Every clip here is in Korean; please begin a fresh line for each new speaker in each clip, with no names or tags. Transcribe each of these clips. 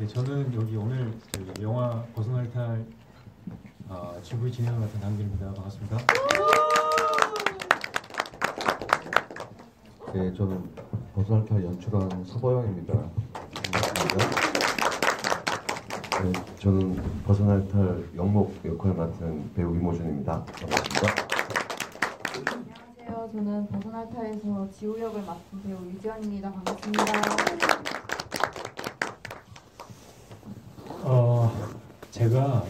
네, 저는 여기 오늘 영화 벗어날 탈 GV 진행을 맡은 강길입니다. 반갑습니다.
네, 저는 벗어날 탈 연출한 서보영입니다. 반갑습니다. 네, 저는 벗어날 탈 영목 역할 맡은 배우 이모준입니다. 반갑습니다.
안녕하세요. 저는 벗어날 탈에서 지우 역을 맡은 배우 유지연입니다. 반갑습니다.
제가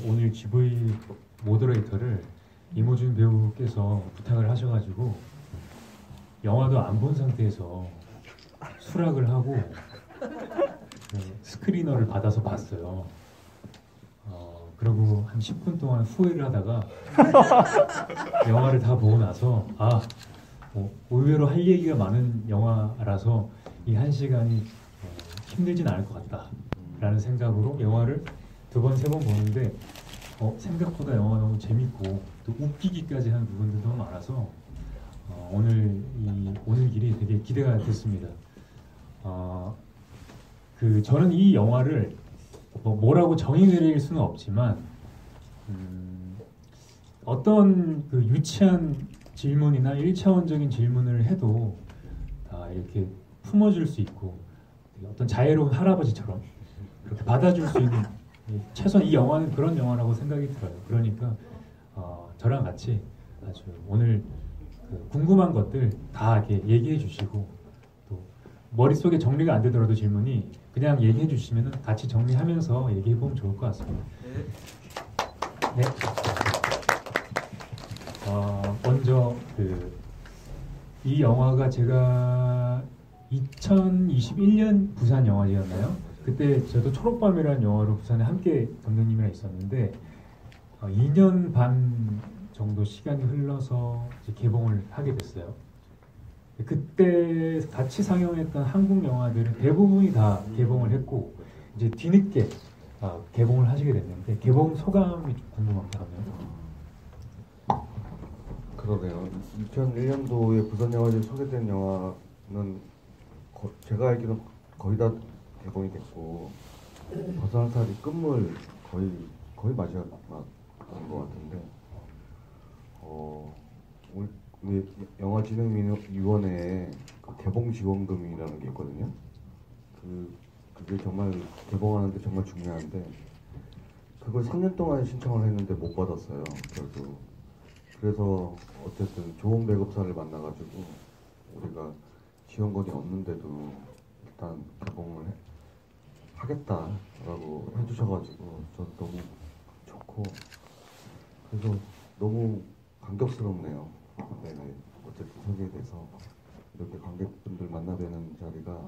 오늘 GV 모더레이터를 이모준 배우께서 부탁을 하셔가지고 영화도 안 본 상태에서 수락을 하고 스크리너를 받아서 봤어요. 그리고 한 10분 동안 후회를 하다가 영화를 다 보고 나서 의외로 할 얘기가 많은 영화라서 이 1시간이 힘들진 않을 것 같다라는 생각으로 영화를 2번, 3번 보는데 생각보다 영화 너무 재밌고 또 웃기기까지 한 부분들도 너무 많아서 오늘 길이 되게 기대가 됐습니다. 저는 이 영화를 뭐라고 정의 내릴 수는 없지만 어떤 그 유치한 질문이나 1차원적인 질문을 해도 다 이렇게 품어줄 수 있고 어떤 자애로운 할아버지처럼 그렇게 받아줄 수 있는 최소한 이 영화는 그런 영화라고 생각이 들어요. 그러니까 저랑 같이 아주 오늘 궁금한 것들 다 이렇게 얘기해 주시고 또 머릿속에 정리가 안 되더라도 질문이 그냥 얘기해 주시면 같이 정리하면서 얘기해 보면 좋을 것 같습니다. 네. 먼저 이 영화가 제가 2021년 부산 영화제였나요? 그때 저도 초록밤이라는 영화로 부산에 함께 감독님이랑 있었는데 2년 반 정도 시간이 흘러서 이제 개봉을 하게 됐어요. 그때 같이 상영했던 한국 영화들은 대부분이 다 개봉을 했고 이제 뒤늦게 개봉을 하시게 됐는데 개봉 소감이 좀 궁금합니다.
그러네요. 2001년도에 부산영화제에 소개된 영화는 제가 알기로는 거의 다 개봉이 됐고 벗어날 탈이 끝물 거의 마지막 것 같은데 우리 영화진흥위원회에 개봉 지원금이라는 게 있거든요. 그게 정말 개봉하는데 정말 중요한데 그걸 3년 동안 신청을 했는데 못 받았어요. 그래서 어쨌든 좋은 배급사를 만나가지고 우리가 지원권이 없는데도 일단 개봉을 하겠다라고 해주셔가지고 전 너무 좋고 그래서 너무 감격스럽네요. 네네. 어쨌든 소개에 대해서 이렇게 관객분들 만나뵈는 자리가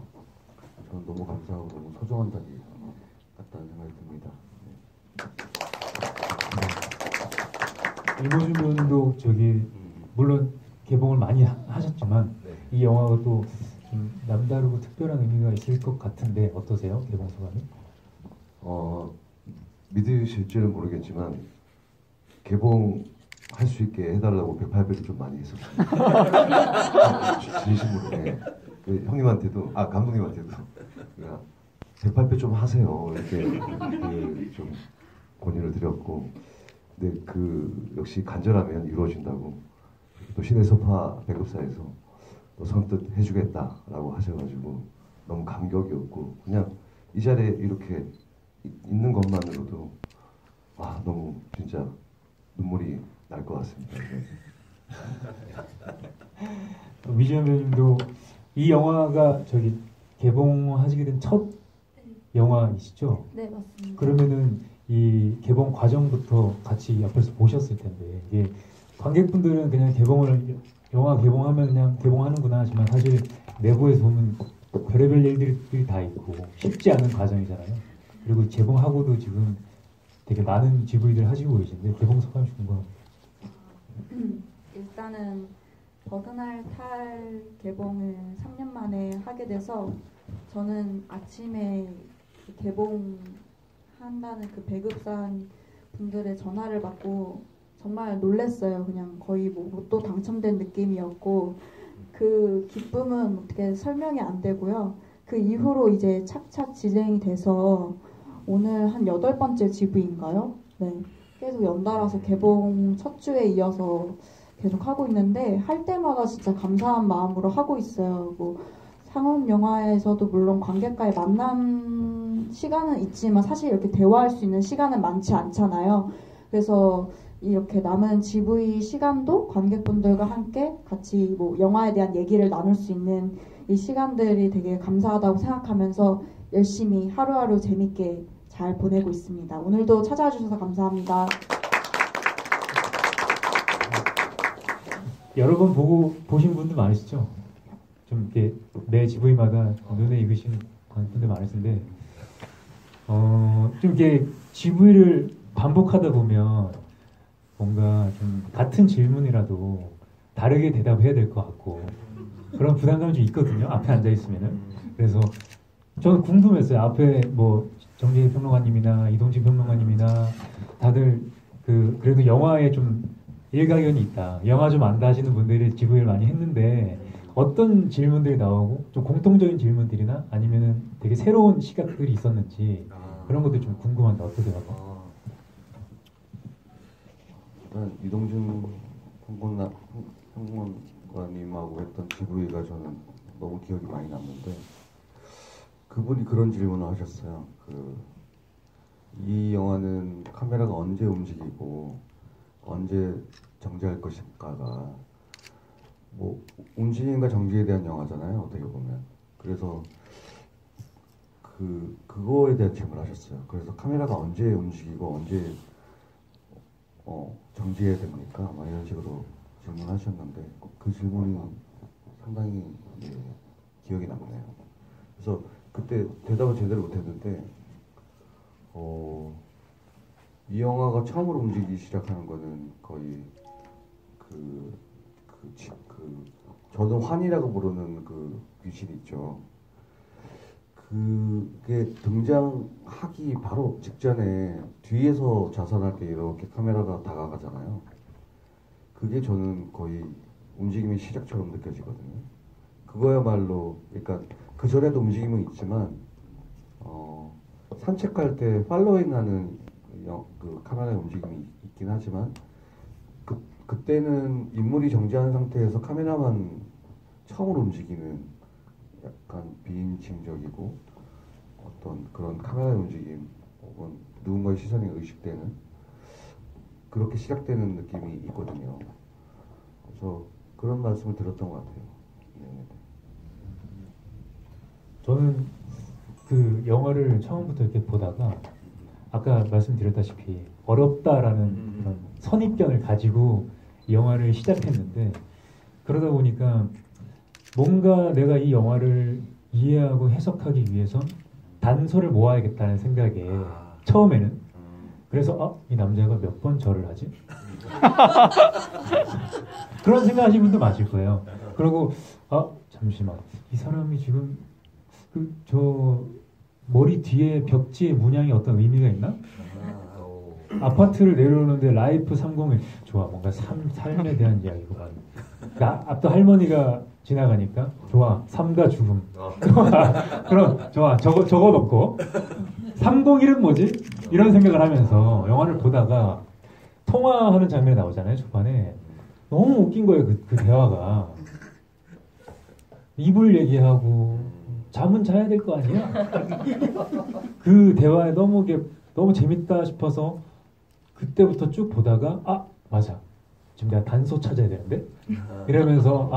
저는 너무 감사하고 너무 소중한 자리 같다는 생각이 듭니다.
이모준 분도 물론 개봉을 많이 하셨지만 이 영화가 또 좀 남다르고 특별한 의미가 있을 것 같은데 어떠세요? 개봉 소감이?
믿으실지는 모르겠지만 개봉할 수 있게 해달라고 108배를 좀 많이 했었어요. 진심으로. 네. 형님한테도 감독님한테도 108배 좀 하세요 이렇게 좀 권유를 드렸고 근데 역시 간절하면 이루어진다고 또 신의 소파 배급사에서 또 선뜻 해주겠다라고 하셔가지고 너무 감격이었고 그냥 이 자리에 이렇게 있는 것만으로도 너무 진짜 눈물이 날 것 같습니다.
위지연 배우님도 이 영화가 개봉하시게 된 첫 영화이시죠?
네, 맞습니다.
그러면은 이 개봉 과정부터 같이 옆에서 보셨을 텐데 이게 관객분들은 그냥 영화 개봉하면 그냥 개봉하는구나 하지만 사실 내부에서 보면 별의별 일들이 다 있고 쉽지 않은 과정이잖아요. 그리고 개봉하고도 지금 되게 많은 GV들 하시고 계신데 개봉 소감이 궁금합니다.
일단은 벗어날 탈 개봉을 3년 만에 하게 돼서 저는 아침에 개봉한다는 그 배급사 분들의 전화를 받고 정말 놀랐어요. 그냥 거의 로또 당첨된 느낌이었고 그 기쁨은 어떻게 설명이 안 되고요. 그 이후로 이제 착착 진행이 돼서 오늘 한 8번째 GV인가요? 네. 계속 연달아서 개봉 첫 주에 이어서 계속 하고 있는데 할 때마다 진짜 감사한 마음으로 하고 있어요. 뭐 상업 영화에서도 물론 관객과의 만남 시간은 있지만 사실 이렇게 대화할 수 있는 시간은 많지 않잖아요. 그래서 이렇게 남은 GV 시간도 관객분들과 함께 같이 뭐 영화에 대한 얘기를 나눌 수 있는 이 시간들이 되게 감사하다고 생각하면서 열심히 하루하루 재밌게 잘 보내고 있습니다. 오늘도 찾아와 주셔서 감사합니다.
여러 번 보신 분들 많으시죠? 좀 이렇게 매 GV마다 눈에 익으신 분들 많으신데, 좀 이렇게 GV를 반복하다 보면 뭔가 좀 같은 질문이라도 다르게 대답해야 될 것 같고 그런 부담감이 좀 있거든요. 앞에 앉아 있으면은. 그래서 저는 궁금했어요. 앞에 뭐 정재희 평론가님이나 이동진 평론가님이나 다들 그래도 영화에 좀 일가견이 있다. 영화 좀 안다 하시는 분들이 GV를 많이 했는데 어떤 질문들이 나오고 좀 공통적인 질문들이나 아니면은 되게 새로운 시각들이 있었는지 그런 것도 좀 궁금한데 어떠세요?
일단 이동준 평론가님하고 했던 GV가 저는 너무 기억이 많이 남는데 그분이 그런 질문을 하셨어요. 이 영화는 카메라가 언제 움직이고 언제 정지할 것인가가 뭐 움직임과 정지에 대한 영화잖아요. 어떻게 보면. 그래서 그거에 대한 질문을 하셨어요. 그래서 카메라가 언제 움직이고 언제 정지해야 됩니까? 막 이런 식으로 질문하셨는데 그 질문이 상당히 기억에 남네요. 그래서 그때 대답을 제대로 못했는데 이 영화가 처음으로 움직이기 시작하는 거는 거의 저는 환이라고 부르는 그 귀신 있죠. 그게 등장하기 바로 직전에 뒤에서 자선할 때 이렇게 카메라가 다가가잖아요. 그게 저는 거의 움직임의 시작처럼 느껴지거든요. 그거야말로 그러니까 그 전에도 움직임은 있지만 산책할 때 팔로잉하는 그 카메라의 움직임이 있긴 하지만 그때는 인물이 정지한 상태에서 카메라만 처음으로 움직이는 약간 비인칭적이고 어떤 그런 카메라의 움직임 혹은 누군가의 시선이 의식되는 그렇게 시작되는 느낌이 있거든요. 그래서 그런 말씀을 들었던 것 같아요. 네.
저는 그 영화를 처음부터 이렇게 보다가 아까 말씀드렸다시피 어렵다라는 그런 선입견을 가지고 이 영화를 시작했는데 그러다 보니까 뭔가 내가 이 영화를 이해하고 해석하기 위해선 단서를 모아야겠다는 생각에 처음에는 그래서 이 남자가 몇 번 절을 하지? 그런 생각하시는 분도 많을 거예요. 그리고 잠시만 이 사람이 지금 저 머리 뒤에 벽지에 문양이 어떤 의미가 있나? 아파트를 내려오는데 라이프 301 좋아 뭔가 삶에 대한 이야기구만. 앞도 할머니가 지나가니까 좋아 삶과 죽음. 그럼 좋아 저거 넣고 301은 뭐지? 이런 생각을 하면서 영화를 보다가 통화하는 장면이 나오잖아요 초반에. 너무 웃긴 거예요 그 대화가. 이불 얘기하고 잠은 자야 될 거 아니야? 그 대화에 너무 재밌다 싶어서 그때부터 쭉 보다가 맞아 지금 내가 단서 찾아야 되는데 이러면서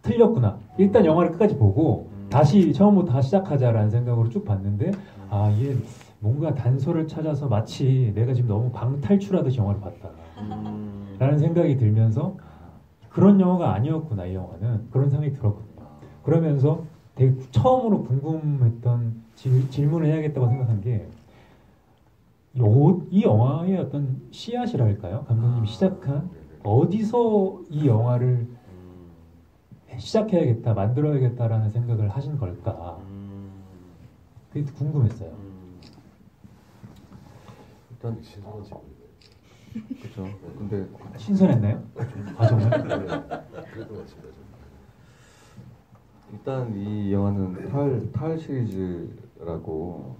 틀렸구나. 일단 영화를 끝까지 보고 다시 처음부터 시작하자라는 생각으로 쭉 봤는데 이게 뭔가 단서를 찾아서 마치 내가 지금 너무 방탈출하듯이 영화를 봤다 라는 생각이 들면서 그런 영화가 아니었구나 이 영화는. 그런 생각이 들었거든요. 그러면서 되게 처음으로 궁금했던 질문을 해야겠다고 생각한 게 이 영화의 어떤 씨앗이랄까요? 감독님이 시작한 어디서 이 영화를 시작해야겠다, 만들어야겠다라는 생각을 하신 걸까? 그게 궁금했어요.
일단 신선한 질문이네요. 그렇죠. 근데
신선했나요? 정말?
그랬던 것 같습니다. 일단 이 영화는 탈 시리즈라고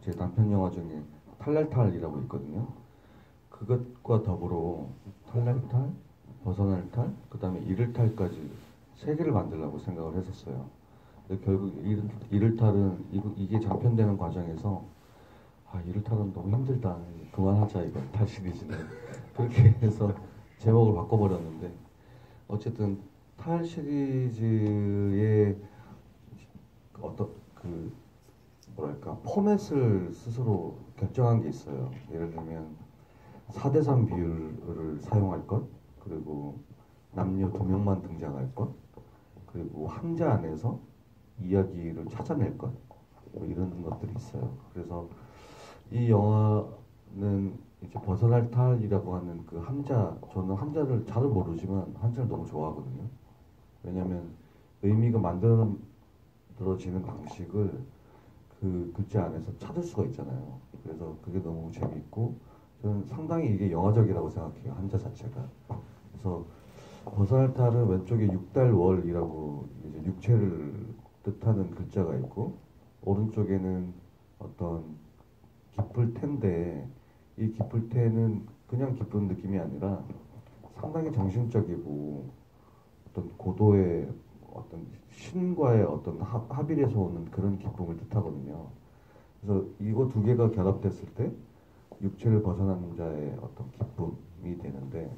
제 단편 영화 중에 탈날탈이라고 있거든요. 그것과 더불어 탈날탈, 벗어날 탈, 그 다음에 이를 탈까지 세 개를 만들려고 생각을 했었어요. 근데 결국 이를 탈은 이게 장편되는 과정에서 이를 탈은 너무 힘들다. 그만하자 이거 탈 시리즈는. 그렇게 해서 제목을 바꿔버렸는데 어쨌든 탈 시리즈의 어떤 그 뭐랄까 포맷을 스스로 결정한 게 있어요. 예를 들면 4대3 비율을 사용할 것, 그리고 남녀 2명만 등장할 것, 그리고 함자 안에서 이야기를 찾아낼 것, 뭐 이런 것들이 있어요. 그래서 이 영화는 이제 벗어날 탈이라고 하는 그 함자, 저는 함자를 잘은 모르지만 함자를 너무 좋아하거든요. 왜냐하면 의미가 만들어지는 방식을 그 글자 안에서 찾을 수가 있잖아요. 그래서 그게 너무 재미있고 저는 상당히 이게 영화적이라고 생각해요. 함자 자체가. 그래서 벗어날 탈은 왼쪽에 육달월이라고 이제 육체를 뜻하는 글자가 있고 오른쪽에는 어떤 기쁠 텐데 이 기쁠 때는 그냥 기쁜 느낌이 아니라 상당히 정신적이고 어떤 고도의 어떤 신과의 어떤 합일에서 오는 그런 기쁨을 뜻하거든요. 그래서 이거 두 개가 결합됐을 때 육체를 벗어난 자의 어떤 기쁨이 되는데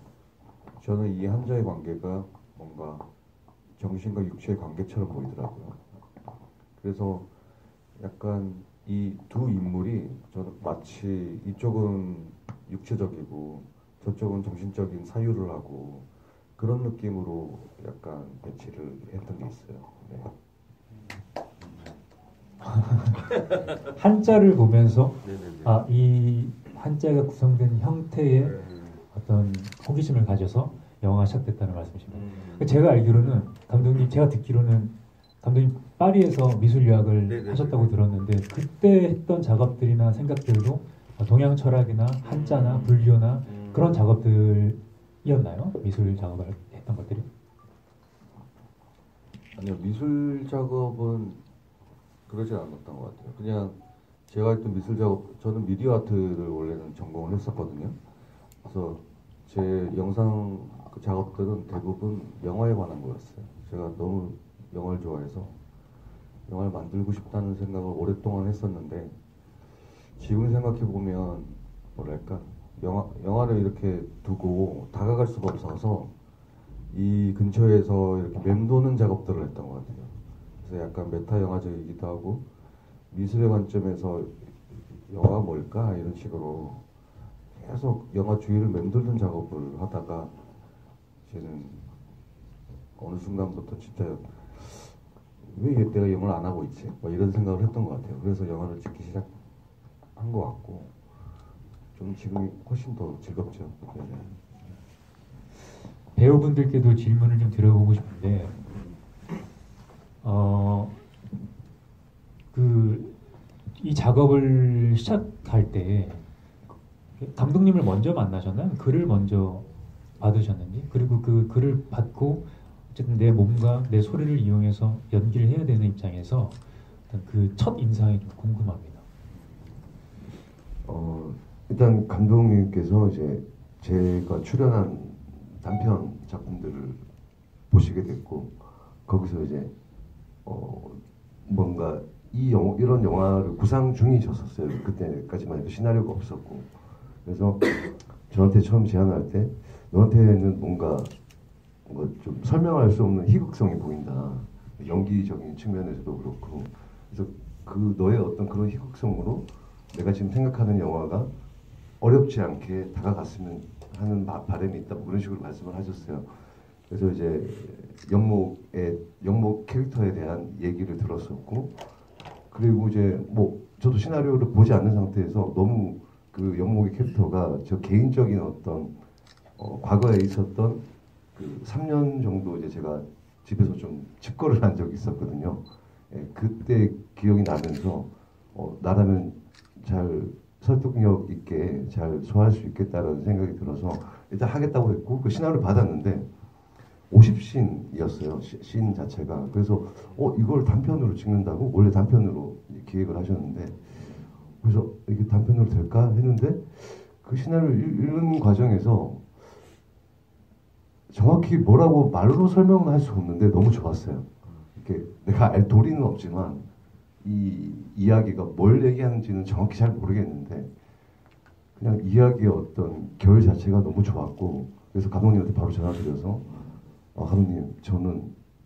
저는 이 함자의 관계가 뭔가 정신과 육체의 관계처럼 보이더라고요. 그래서 약간 이 두 인물이 저는 마치 이쪽은 육체적이고 저쪽은 정신적인 사유를 하고 그런 느낌으로 약간 배치를 했던 게 있어요. 네.
한자를 보면서
네네네.
이 한자가 구성된 형태의 어떤 호기심을 가져서 영화가 시작됐다는 말씀이십니다. 제가 알기로는 감독님, 제가 듣기로는 감독님 파리에서 미술 유학을
네네네.
하셨다고 들었는데 그때 했던 작업들이나 생각들도 동양 철학이나 한자나 불교나 그런 작업들이었나요? 미술 작업을 했던 것들이?
아니요, 미술 작업은 그러지 않았던 것 같아요. 그냥 제가 했던 미술 작업, 저는 미디어 아트를 원래는 전공을 했었거든요. 그래서 제 영상 그 작업들은 대부분 영화에 관한 거였어요. 제가 너무 영화를 좋아해서 영화를 만들고 싶다는 생각을 오랫동안 했었는데 지금 생각해 보면 뭐랄까 영화를 이렇게 두고 다가갈 수가 없어서 이 근처에서 이렇게 맴도는 작업들을 했던 것 같아요. 그래서 약간 메타 영화적이기도 하고 미술의 관점에서 영화가 뭘까 이런 식으로 계속 영화 주위를 맴돌던 작업을 하다가 이제는 어느 순간부터 진짜 왜 내가 영화를 안 하고 있지? 뭐 이런 생각을 했던 것 같아요. 그래서 영화를 찍기 시작한 것 같고 좀 지금이 훨씬 더 즐겁죠. 네네.
배우분들께도 질문을 좀 드려보고 싶은데 이 작업을 시작할 때 감독님을 먼저 만나셨나요? 글을 먼저 받으셨는지 그리고 그 글을 받고 어쨌든 내 몸과 내 소리를 이용해서 연기를 해야 되는 입장에서 그 첫 인상이 좀 궁금합니다.
일단 감독님께서 이제 제가 출연한 단편 작품들을 보시게 됐고 거기서 이제 뭔가 이런 영화를 구상 중이셨었어요. 그때까지만 해도 시나리오가 없었고 그래서 저한테 처음 제안할 때 너한테는 뭔가 좀 설명할 수 없는 희극성이 보인다. 연기적인 측면에서도 그렇고 그래서 그 너의 어떤 그런 희극성으로 내가 지금 생각하는 영화가 어렵지 않게 다가갔으면 하는 바람이 있다. 그런 식으로 말씀을 하셨어요. 그래서 이제 영목 캐릭터에 대한 얘기를 들었었고 그리고 이제 뭐 저도 시나리오를 보지 않는 상태에서 너무 그 영목의 캐릭터가 저 개인적인 어떤 과거에 있었던 그 3년 정도 이제 제가 집에서 좀 집거를 한 적이 있었거든요. 예, 그때 기억이 나면서 나라면 잘 설득력 있게 잘 소화할 수 있겠다라는 생각이 들어서 일단 하겠다고 했고 그 시나리오를 받았는데 50씬이었어요. 씬 자체가. 그래서 이걸 단편으로 찍는다고 원래 단편으로 기획을 하셨는데 그래서 이게 단편으로 될까 했는데 그 시나리오를 읽는 과정에서 정확히 뭐라고 말로 설명은 할 수 없는데 너무 좋았어요. 이렇게 내가 알 도리는 없지만 이 이야기가 뭘 얘기하는지는 정확히 잘 모르겠는데 그냥 이야기의 어떤 결 자체가 너무 좋았고 그래서 감독님한테 바로 전화드려서 감독님 저는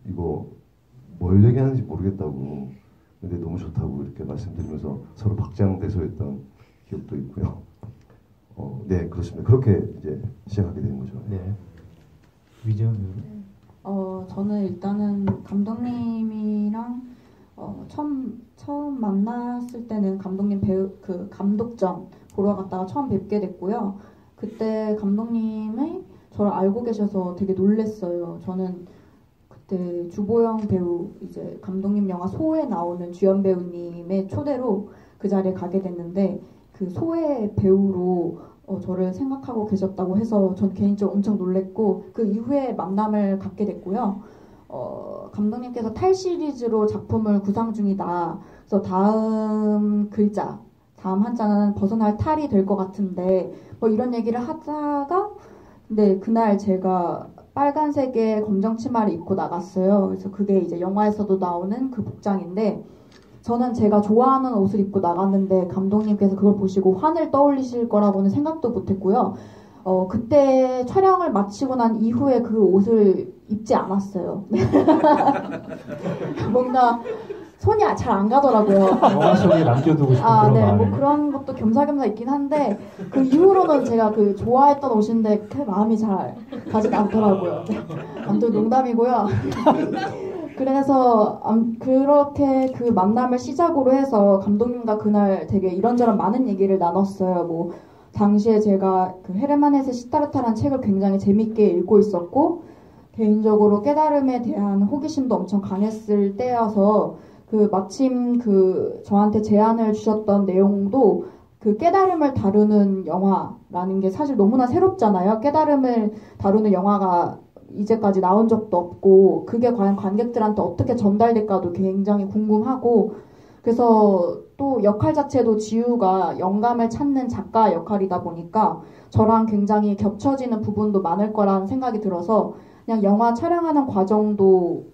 이거 뭘 얘기하는지 모르겠다고 근데 너무 좋다고 이렇게 말씀드리면서 서로 박장대소했던 기억도 있고요. 네 그렇습니다. 그렇게 이제 시작하게 된 거죠.
네. 위재현
저는 일단은 감독님이랑 처음 만났을 때는 감독님 그 감독전 보러 갔다가 처음 뵙게 됐고요. 그때 감독님이 저를 알고 계셔서 되게 놀랬어요. 저는 그때 주보영 배우 이제 감독님 영화 소에 나오는 주연 배우님의 초대로 그 자리에 가게 됐는데 그 소의 배우로 저를 생각하고 계셨다고 해서 전 개인적으로 엄청 놀랬고 그 이후에 만남을 갖게 됐고요. 감독님께서 탈 시리즈로 작품을 구상 중이다. 그래서 다음 한자는 벗어날 탈이 될 것 같은데 뭐 이런 얘기를 하다가 근데 그날 제가 빨간색의 검정 치마를 입고 나갔어요. 그래서 그게 이제 영화에서도 나오는 그 복장인데 저는 제가 좋아하는 옷을 입고 나갔는데 감독님께서 그걸 보시고 환을 떠올리실 거라고는 생각도 못했고요. 그때 촬영을 마치고 난 이후에 그 옷을 입지 않았어요. 뭔가 손이 잘 안 가더라고요.
영화 속에 남겨두고 싶은 그런
네,
마음이.
뭐 그런 것도 겸사겸사 있긴 한데 그 이후로는 제가 그 좋아했던 옷인데 그 마음이 잘 가지 않더라고요. 아무튼 농담이고요. 그래서 그렇게 그 만남을 시작으로 해서 감독님과 그날 되게 이런저런 많은 얘기를 나눴어요. 뭐 당시에 제가 그 헤르만헤세 시타르타라는 책을 굉장히 재밌게 읽고 있었고 개인적으로 깨달음에 대한 호기심도 엄청 강했을 때여서 그 마침 그 저한테 제안을 주셨던 내용도 그 깨달음을 다루는 영화라는 게 사실 너무나 새롭잖아요. 깨달음을 다루는 영화가 이제까지 나온 적도 없고 그게 과연 관객들한테 어떻게 전달될까도 굉장히 궁금하고 그래서 또 역할 자체도 지우가 영감을 찾는 작가 역할이다 보니까 저랑 굉장히 겹쳐지는 부분도 많을 거라는 생각이 들어서 그냥 영화 촬영하는 과정도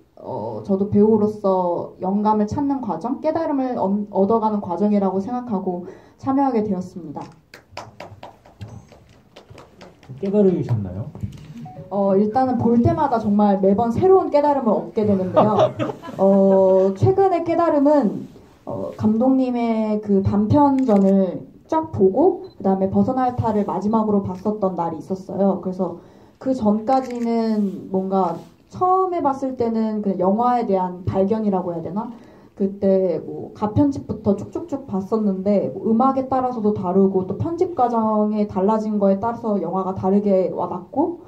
저도 배우로서 영감을 찾는 과정, 깨달음을 얻어가는 과정이라고 생각하고 참여하게 되었습니다.
깨달으셨나요?
일단은 볼 때마다 정말 매번 새로운 깨달음을 얻게 되는데요. 최근의 깨달음은 감독님의 그 단편전을 쫙 보고 그 다음에 벗어날 탈을 마지막으로 봤었던 날이 있었어요. 그래서 그 전까지는 뭔가 처음에 봤을 때는 그냥 영화에 대한 발견이라고 해야 되나? 그때 뭐 가편집부터 쭉쭉쭉 봤었는데 뭐 음악에 따라서도 다르고 또 편집 과정에 달라진 거에 따라서 영화가 다르게 와닿고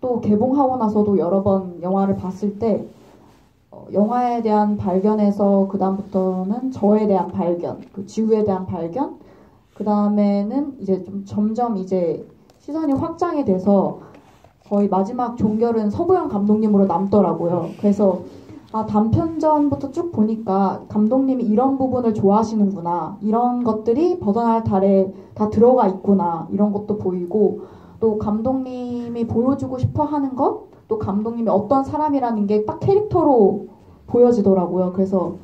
또 개봉하고 나서도 여러 번 영화를 봤을 때 영화에 대한 발견에서 그 다음부터는 저에 대한 발견, 그 지우에 대한 발견, 그 다음에는 이제 좀 점점 이제 시선이 확장이 돼서 거의 마지막 종결은 서부영 감독님으로 남더라고요. 그래서 단편전부터 쭉 보니까 감독님이 이런 부분을 좋아하시는구나, 이런 것들이 벗어날 달에 다 들어가 있구나, 이런 것도 보이고 또 감독님이 보여주고 싶어 하는 것, 또 감독님이 어떤 사람이라는 게 딱 캐릭터로 보여지더라고요. 그래서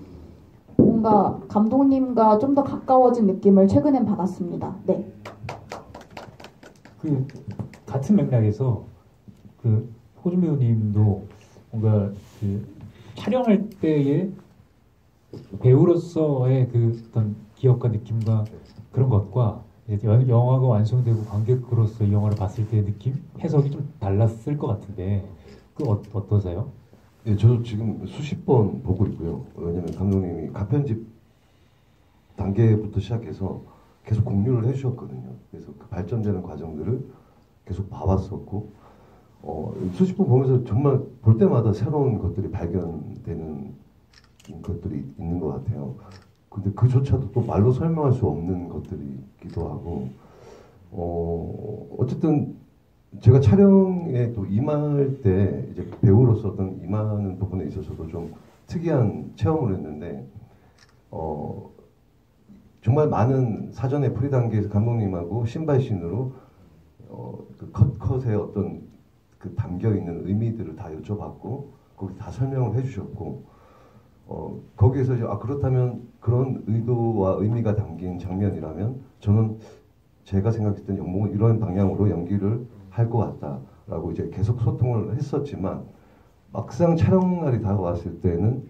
뭔가 감독님과 좀 더 가까워진 느낌을 최근엔 받았습니다. 네.
그 같은 맥락에서 그 호준 배우님도 뭔가 그 촬영할 때의 배우로서의 그 어떤 기억과 느낌과 그런 것과 이제 영화가 완성되고 관객으로서 이 영화를 봤을 때의 느낌, 해석이 좀 달랐을 것 같은데 그 어떠세요?
네, 저도 지금 수십 번 보고 있고요. 왜냐면 감독님이 가편집 단계부터 시작해서 계속 공유를 해주셨거든요. 그래서 그 발전되는 과정들을 계속 봐왔었고, 수십 번 보면서 정말 볼 때마다 새로운 것들이 발견되는 것들이 있는 것 같아요. 근데 그조차도 또 말로 설명할 수 없는 것들이기도 하고, 어쨌든 제가 촬영에 또 임할 때 이제 배우로서 어떤 임하는 부분에 있어서도 좀 특이한 체험을 했는데 정말 많은 사전에 프리 단계에서 감독님하고 신발신으로 그 컷의 어떤 그 담겨 있는 의미들을 다 여쭤봤고 거기 다 설명을 해주셨고 거기에서 이제 그렇다면 그런 의도와 의미가 담긴 장면이라면 저는 제가 생각했던 영목은 이런 방향으로 연기를 할 것 같다라고 이제 계속 소통을 했었지만 막상 촬영날이 다가왔을 때는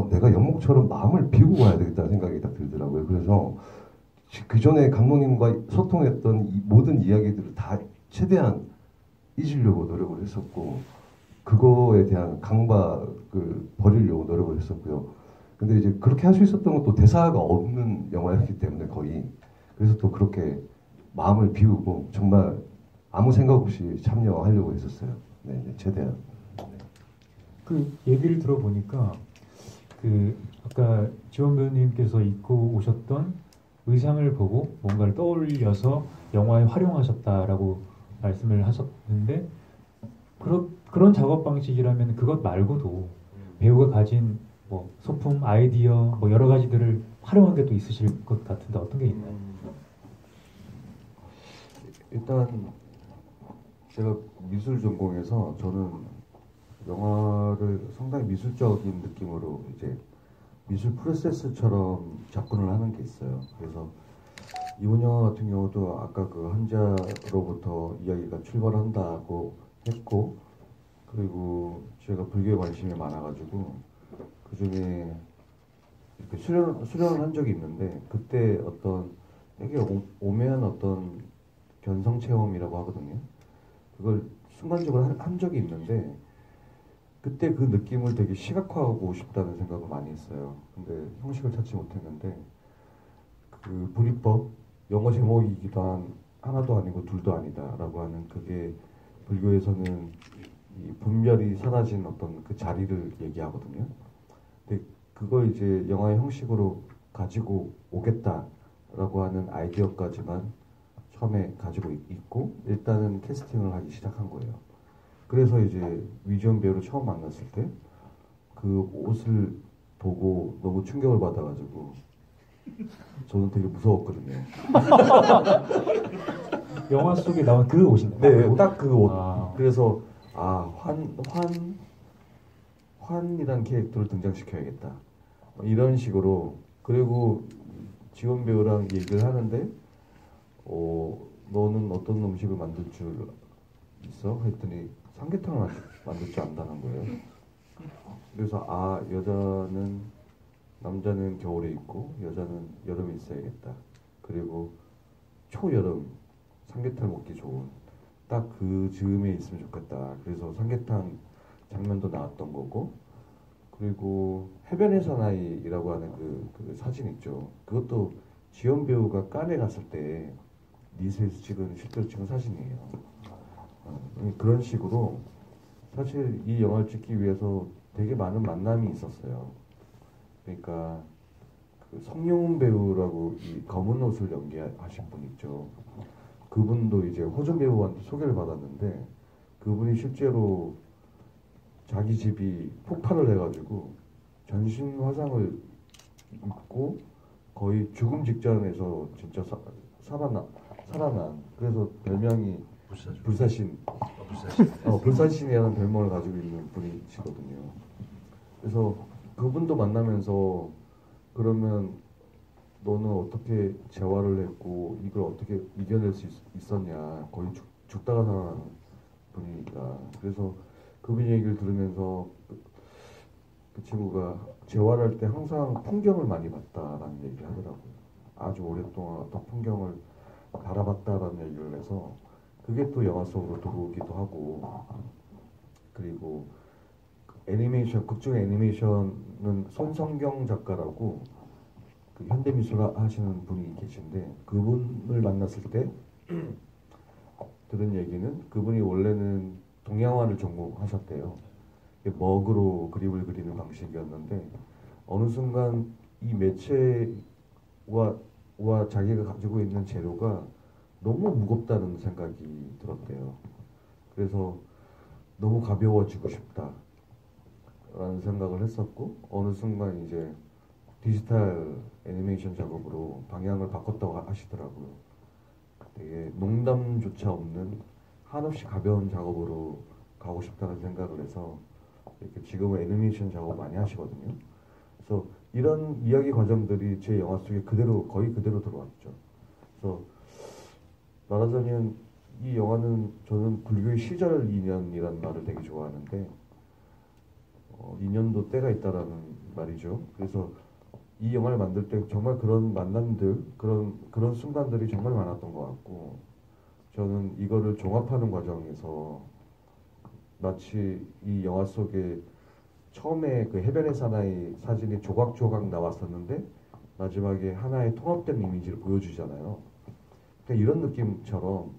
내가 연목처럼 마음을 비우고 가야 되겠다는 생각이 딱 들더라고요. 그래서 그 전에 감독님과 소통했던 이 모든 이야기들을 다 최대한 잊으려고 노력을 했었고 그거에 대한 강박을 버리려고 노력을 했었고요. 근데 이제 그렇게 할 수 있었던 것도 대사가 없는 영화였기 때문에 거의 그래서 또 그렇게 마음을 비우고 정말 아무 생각 없이 참여하려고 했었어요. 네, 최대한.
그 얘기를 들어보니까 그 아까 지원 배우님께서 입고 오셨던 의상을 보고 뭔가를 떠올려서 영화에 활용하셨다라고 말씀을 하셨는데 그런 작업 방식이라면 그것 말고도 배우가 가진 뭐 소품, 아이디어 뭐 여러 가지들을 활용한 게 또 있으실 것 같은데 어떤 게 있나요?
일단 제가 미술 전공해서 저는 영화를 상당히 미술적인 느낌으로 이제 미술 프로세스처럼 접근을 하는 게 있어요. 그래서 이번 영화 같은 경우도 아까 그 한자로부터 이야기가 출발한다고 했고 그리고 제가 불교에 관심이 많아가지고 그 중에 이렇게 수련을 한 적이 있는데 그때 어떤 되게 오묘한 어떤 견성 체험이라고 하거든요. 그걸 순간적으로 한 적이 있는데 그때 그 느낌을 되게 시각화하고 싶다는 생각을 많이 했어요. 근데 형식을 찾지 못했는데 그 불이법 영어 제목이기도 한 하나도 아니고 둘도 아니다라고 하는 그게 불교에서는 이 분별이 사라진 어떤 그 자리를 얘기하거든요. 근데 그걸 이제 영화의 형식으로 가지고 오겠다라고 하는 아이디어까지만 처음에 가지고 있고 일단은 캐스팅을 하기 시작한 거예요. 그래서 이제 위지원 배우를 처음 만났을 때 그 옷을 보고 너무 충격을 받아가지고 저는 되게 무서웠거든요.
영화 속에 나온 그 옷인가요?
네, 딱 그 옷.
아.
그래서 환이란 캐릭터를 등장시켜야겠다. 이런 식으로 그리고 지원 배우랑 얘기를 하는데 너는 어떤 음식을 만들 줄 있어? 했더니 삼계탕을 만들 줄 안다는 거예요. 그래서 남자는 겨울에 있고 여자는 여름에 있어야겠다. 그리고 초여름 삼계탕 먹기 좋은 딱 그 즈음에 있으면 좋겠다. 그래서 삼계탕 장면도 나왔던 거고 그리고 해변의 사나이라고 하는 그 사진 있죠. 그것도 지연 배우가 깐에 갔을 때 니스에서 실제로 찍은 사진이에요. 그런 식으로 사실 이 영화를 찍기 위해서 되게 많은 만남이 있었어요. 그러니까 그 성룡은 배우라고 이 검은 옷을 연기하신 분 있죠. 그분도 이제 호준 배우한테 소개를 받았는데 그분이 실제로 자기 집이 폭발을 해가지고 전신 화상을 입고 거의 죽음 직전에서 진짜 살아난 그래서 별명이 불사신. 불사신이라는 별명을 가지고 있는 분이시거든요. 그래서 그분도 만나면서 그러면 너는 어떻게 재활을 했고 이걸 어떻게 이겨낼 수 있었냐. 거의 죽다가 살아난 분이니까. 그래서 그분 얘기를 들으면서 그 친구가 재활할 때 항상 풍경을 많이 봤다라는 얘기를 하더라고요. 아주 오랫동안 어떤 풍경을 바라봤다라는 얘기를 해서 그게 또 영화 속으로 들어오기도 하고 그리고 애니메이션 극중 애니메이션은 손성경 작가라고 그 현대미술 하시는 분이 계신데 그분을 만났을 때 들은 얘기는 그분이 원래는 동양화를 전공하셨대요. 먹으로 그림을 그리는 방식이었는데 어느 순간 이 매체와 자기가 가지고 있는 재료가 너무 무겁다는 생각이 들었대요. 그래서 너무 가벼워지고 싶다라는 생각을 했었고 어느 순간 이제 디지털 애니메이션 작업으로 방향을 바꿨다고 하시더라고요. 되게 농담조차 없는 한없이 가벼운 작업으로 가고 싶다는 생각을 해서 이렇게 지금은 애니메이션 작업 많이 하시거든요. 그래서 이런 이야기 과정들이 제 영화 속에 그대로 거의 그대로 들어왔죠. 그래서 말하자면 이 영화는 저는 불교의 시절 인연이라는 말을 되게 좋아하는데 인연도 때가 있다라는 말이죠. 그래서 이 영화를 만들 때 정말 그런 만남들, 그런 순간들이 정말 많았던 것 같고 저는 이거를 종합하는 과정에서 마치 이 영화 속에 처음에 그 해변의 사나이 사진이 조각조각 나왔었는데 마지막에 하나의 통합된 이미지를 보여주잖아요. 그러니까 이런 느낌처럼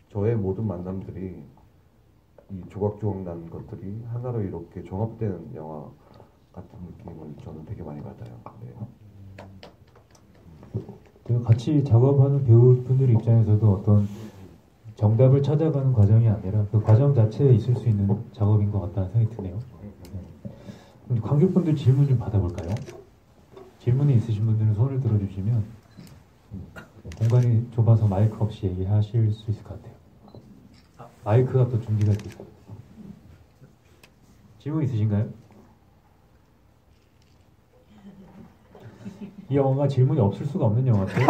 저의 모든 만남들이 이 조각조각 난 것들이 하나로 이렇게 종합되는 영화 같은 느낌을 저는 되게 많이 받아요. 네.
같이 작업하는 배우분들 입장에서도 어떤 정답을 찾아가는 과정이 아니라 그 과정 자체에 있을 수 있는 작업인 것 같다는 생각이 드네요. 네. 관객분들 질문 좀 받아볼까요? 질문이 있으신 분들은 손을 들어주시면 공간이 좁아서 마이크 없이 얘기하실 수 있을 것 같아요. 마이크가 또 준비가 돼 있어요. 질문 있으신가요? 이 영화가 질문이 없을 수가 없는 영화인데. 네.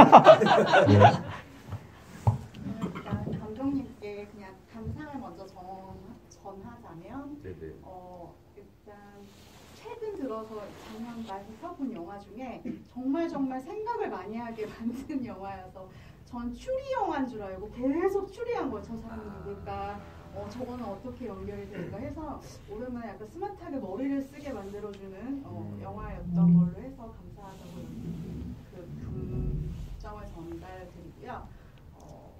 일단 감독님께 그냥 감상을 먼저 전하자면 일단 최근 들어서 작년 말부터 본 영화 중에 정말 생각을 많이 하게 만든 영화여서 전 추리 영화인 줄 알고 계속 추리한 거예요. 저 사람은 누굴까? 저거는 어떻게 연결이 될까 해서 오랜만에 약간 스마트하게 머리를 쓰게 만들어주는 영화였던 걸로 해서 감사하다고 그 감정을 전달드리고요.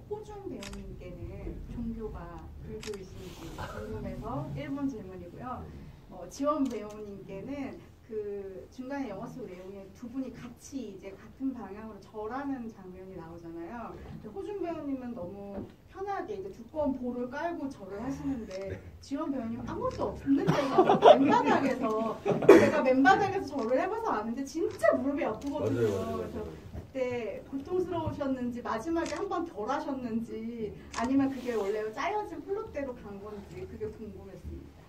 호중 배우님께는 종교가 불교이신지 궁금해서 1번 질문이고요. 지원 배우님께는 그 중간에 영화 속 내용에 두 분이 같이 이제 같은 방향으로 절하는 장면이 나오잖아요. 호중 배우님은 너무 편하게 이제 두꺼운 볼을 깔고 절을 하시는데 지원 배우님은 아무것도 없는 데서 맨바닥에서 제가 맨바닥에서 절을 해봐서 아는데 진짜 무릎이 아프거든요. 그래서 그때 고통스러우셨는지 마지막에 한 번 덜 하셨는지 아니면 그게 원래 짜여진 플롯대로 간 건지 그게 궁금했습니다.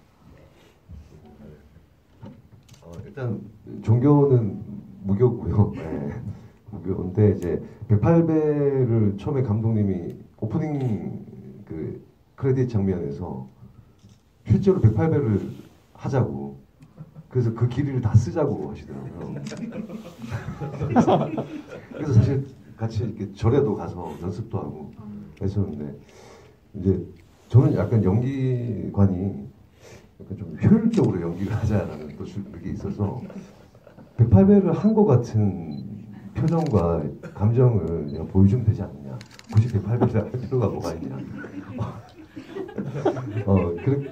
일단 종교는 무교고요. 네. 무교인데 이제 108배를 처음에 감독님이 오프닝 그 크레딧 장면에서 실제로 108배를 하자고 그래서 그 길이를 다 쓰자고 하시더라고요. 그래서 사실 같이 이렇게 절에도 가서 연습도 하고 했었는데 이제 저는 약간 연기관이 약간 좀 효율적으로 연기를 하자라는 또 그게 있어서 108배를 한 것 같은 표정과 감정을 그냥 보여주면 되지 않느냐. 굳이 108배를 할 필요가 뭐가 있냐.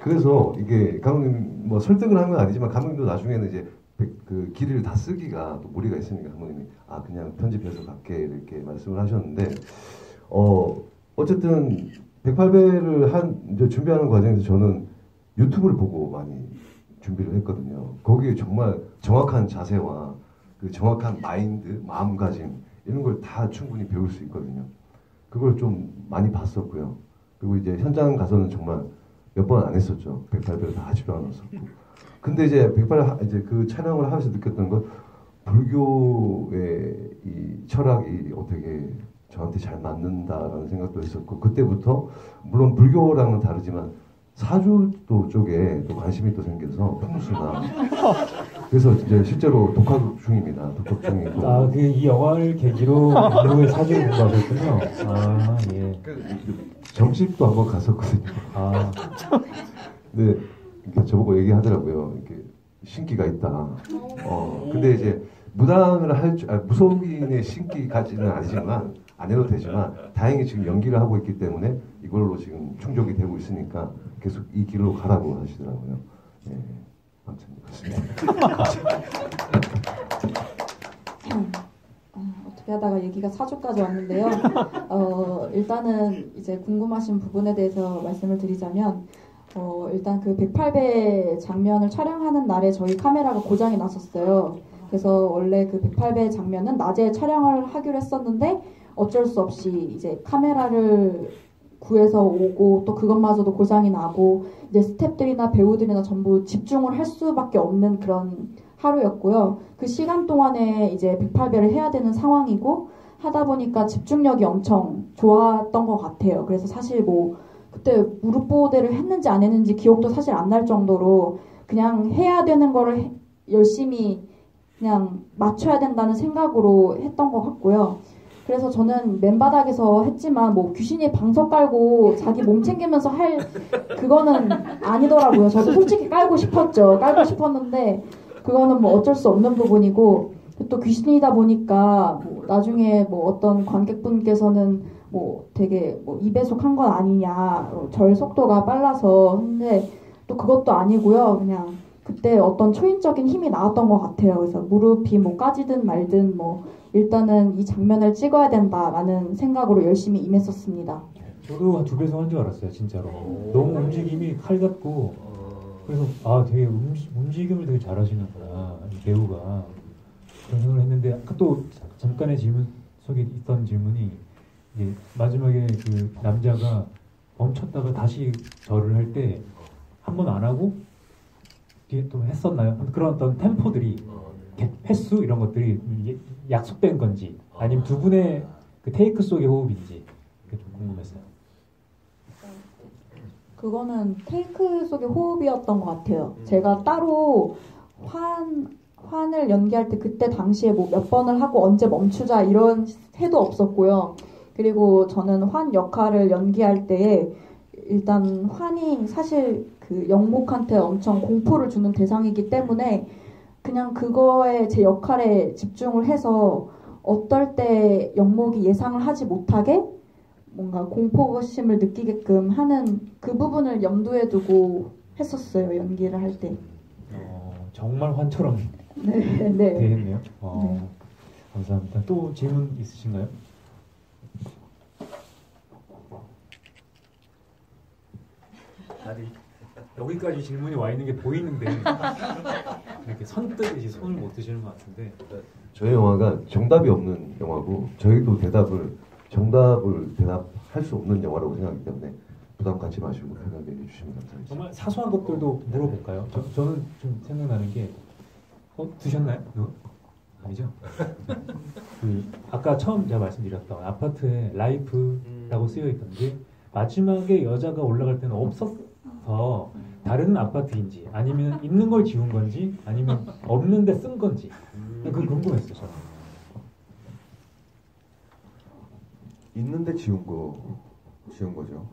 그래서 이게 감독님 뭐 설득을 한 건 아니지만 감독님도 나중에는 이제 그 길이를 다 쓰기가 또 무리가 있으니까 감독님이 그냥 편집해서 갈게 이렇게 말씀을 하셨는데 어쨌든 108배를 이제 준비하는 과정에서 저는 유튜브를 보고 많이 준비를 했거든요. 거기에 정말 정확한 자세와 그 정확한 마인드, 마음가짐 이런 걸 다 충분히 배울 수 있거든요. 그걸 좀 많이 봤었고요. 그리고 이제 현장 가서는 정말 몇 번 안 했었죠. 108배를 다 하지도 않았었고. 근데 이제 108 이제 그 촬영을 하면서 느꼈던 건 불교의 이 철학이 어떻게 저한테 잘 맞는다라는 생각도 했었고 그때부터 물론 불교랑은 다르지만 사주도 쪽에 또 관심이 또 생겨서 풍수나 그래서 이제 실제로 독학 중입니다. 독학 중이고.
이 영화를 계기로 인도의 사주를 공부하셨군요. 예.
점집도 한번 갔었거든요. 근데 이렇게 저보고 얘기하더라고요. 이렇게 신기가 있다. 근데 이제 무당을 무속인의 신기까지는 아니지만 안 해도 되지만 다행히 지금 연기를 하고 있기 때문에 이걸로 지금 충족이 되고 있으니까 계속 이 길로 가라고 하시더라고요. 예, 아무튼 그렇습니다.
어떻게 이렇게 하다가 얘기가 사주까지 왔는데요. 일단은 이제 궁금하신 부분에 대해서 말씀을 드리자면, 일단 그 108배 장면을 촬영하는 날에 저희 카메라가 고장이 났었어요. 그래서 원래 그 108배 장면은 낮에 촬영을 하기로 했었는데 어쩔 수 없이 이제 카메라를 구해서 오고 또 그것마저도 고장이 나고 이제 스태프들이나 배우들이나 전부 집중을 할 수밖에 없는 그런 하루였고요. 그 시간 동안에 이제 108배를 해야 되는 상황이고 하다 보니까 집중력이 엄청 좋았던 것 같아요. 그래서 사실 뭐 그때 무릎 보호대를 했는지 안 했는지 기억도 사실 안 날 정도로 그냥 해야 되는 거를 열심히 그냥 맞춰야 된다는 생각으로 했던 것 같고요. 그래서 저는 맨바닥에서 했지만 뭐 귀신이 방석 깔고 자기 몸 챙기면서 할 그거는 아니더라고요. 저도 솔직히 깔고 싶었죠. 깔고 싶었는데 그거는 뭐 어쩔 수 없는 부분이고 또 귀신이다 보니까 뭐 나중에 뭐 어떤 관객분께서는 뭐 되게 뭐 2배속한 건 아니냐 절 속도가 빨라서 근데 또 그것도 아니고요. 그냥 그때 어떤 초인적인 힘이 나왔던 것 같아요. 그래서 무릎이 뭐 까지든 말든 뭐 일단은 이 장면을 찍어야 된다라는 생각으로 열심히 임했었습니다.
저도 한 2배속 한 줄 알았어요, 진짜로. 너무 움직임이 칼 같고 그래서 아 되게 움직임을 되게 잘하시는구나 이 배우가 그런 생각을 했는데 아까 또 잠깐의 질문 속에 있던 질문이 이제 마지막에 그 남자가 멈췄다가 다시 절을 할 때 한 번 안 하고 뒤에 또 했었나요? 그런 어떤 템포들이 횟수 이런 것들이 약속된 건지 아니면 두 분의 그 테이크 속의 호흡인지 그게 좀 궁금했어요.
그거는 테이크 속의 호흡이었던 것 같아요. 제가 따로 환을 연기할 때 그때 당시에 뭐 몇 번을 하고 언제 멈추자 이런 해도 없었고요. 그리고 저는 환 역할을 연기할 때 일단 환이 사실 그 영목한테 엄청 공포를 주는 대상이기 때문에 그냥 그거에 제 역할에 집중을 해서 어떨 때 영목이 예상을 하지 못하게 뭔가 공포심을 느끼게끔 하는 그 부분을 염두에 두고 했었어요. 연기를 할 때.
정말 환처럼
네.
되겠네요. 네. 감사합니다. 또 질문 있으신가요? 여기까지 질문이 와 있는 게 보이는데 이렇게 선뜻 손을 못 드시는 것 같은데
저희 영화가 정답이 없는 영화고 저희도 정답을 대답할 수 없는 영화라고 생각하기 때문에 부담 갖지 마시고 편하게 해주시면 감사하겠습니다.
정말 사소한 것들도 물어볼까요? 저는 좀 생각나는 게 드셨나요? 아니죠? 아까 처음 제가 말씀드렸던 아파트에 라이프라고 쓰여 있던데 마지막에 여자가 올라갈 때는 없었어 다른 아파트인지 아니면 있는 걸 지운 건지 아니면 없는데 쓴 건지 그거 궁금했어요. 저는.
있는데 지운 거죠.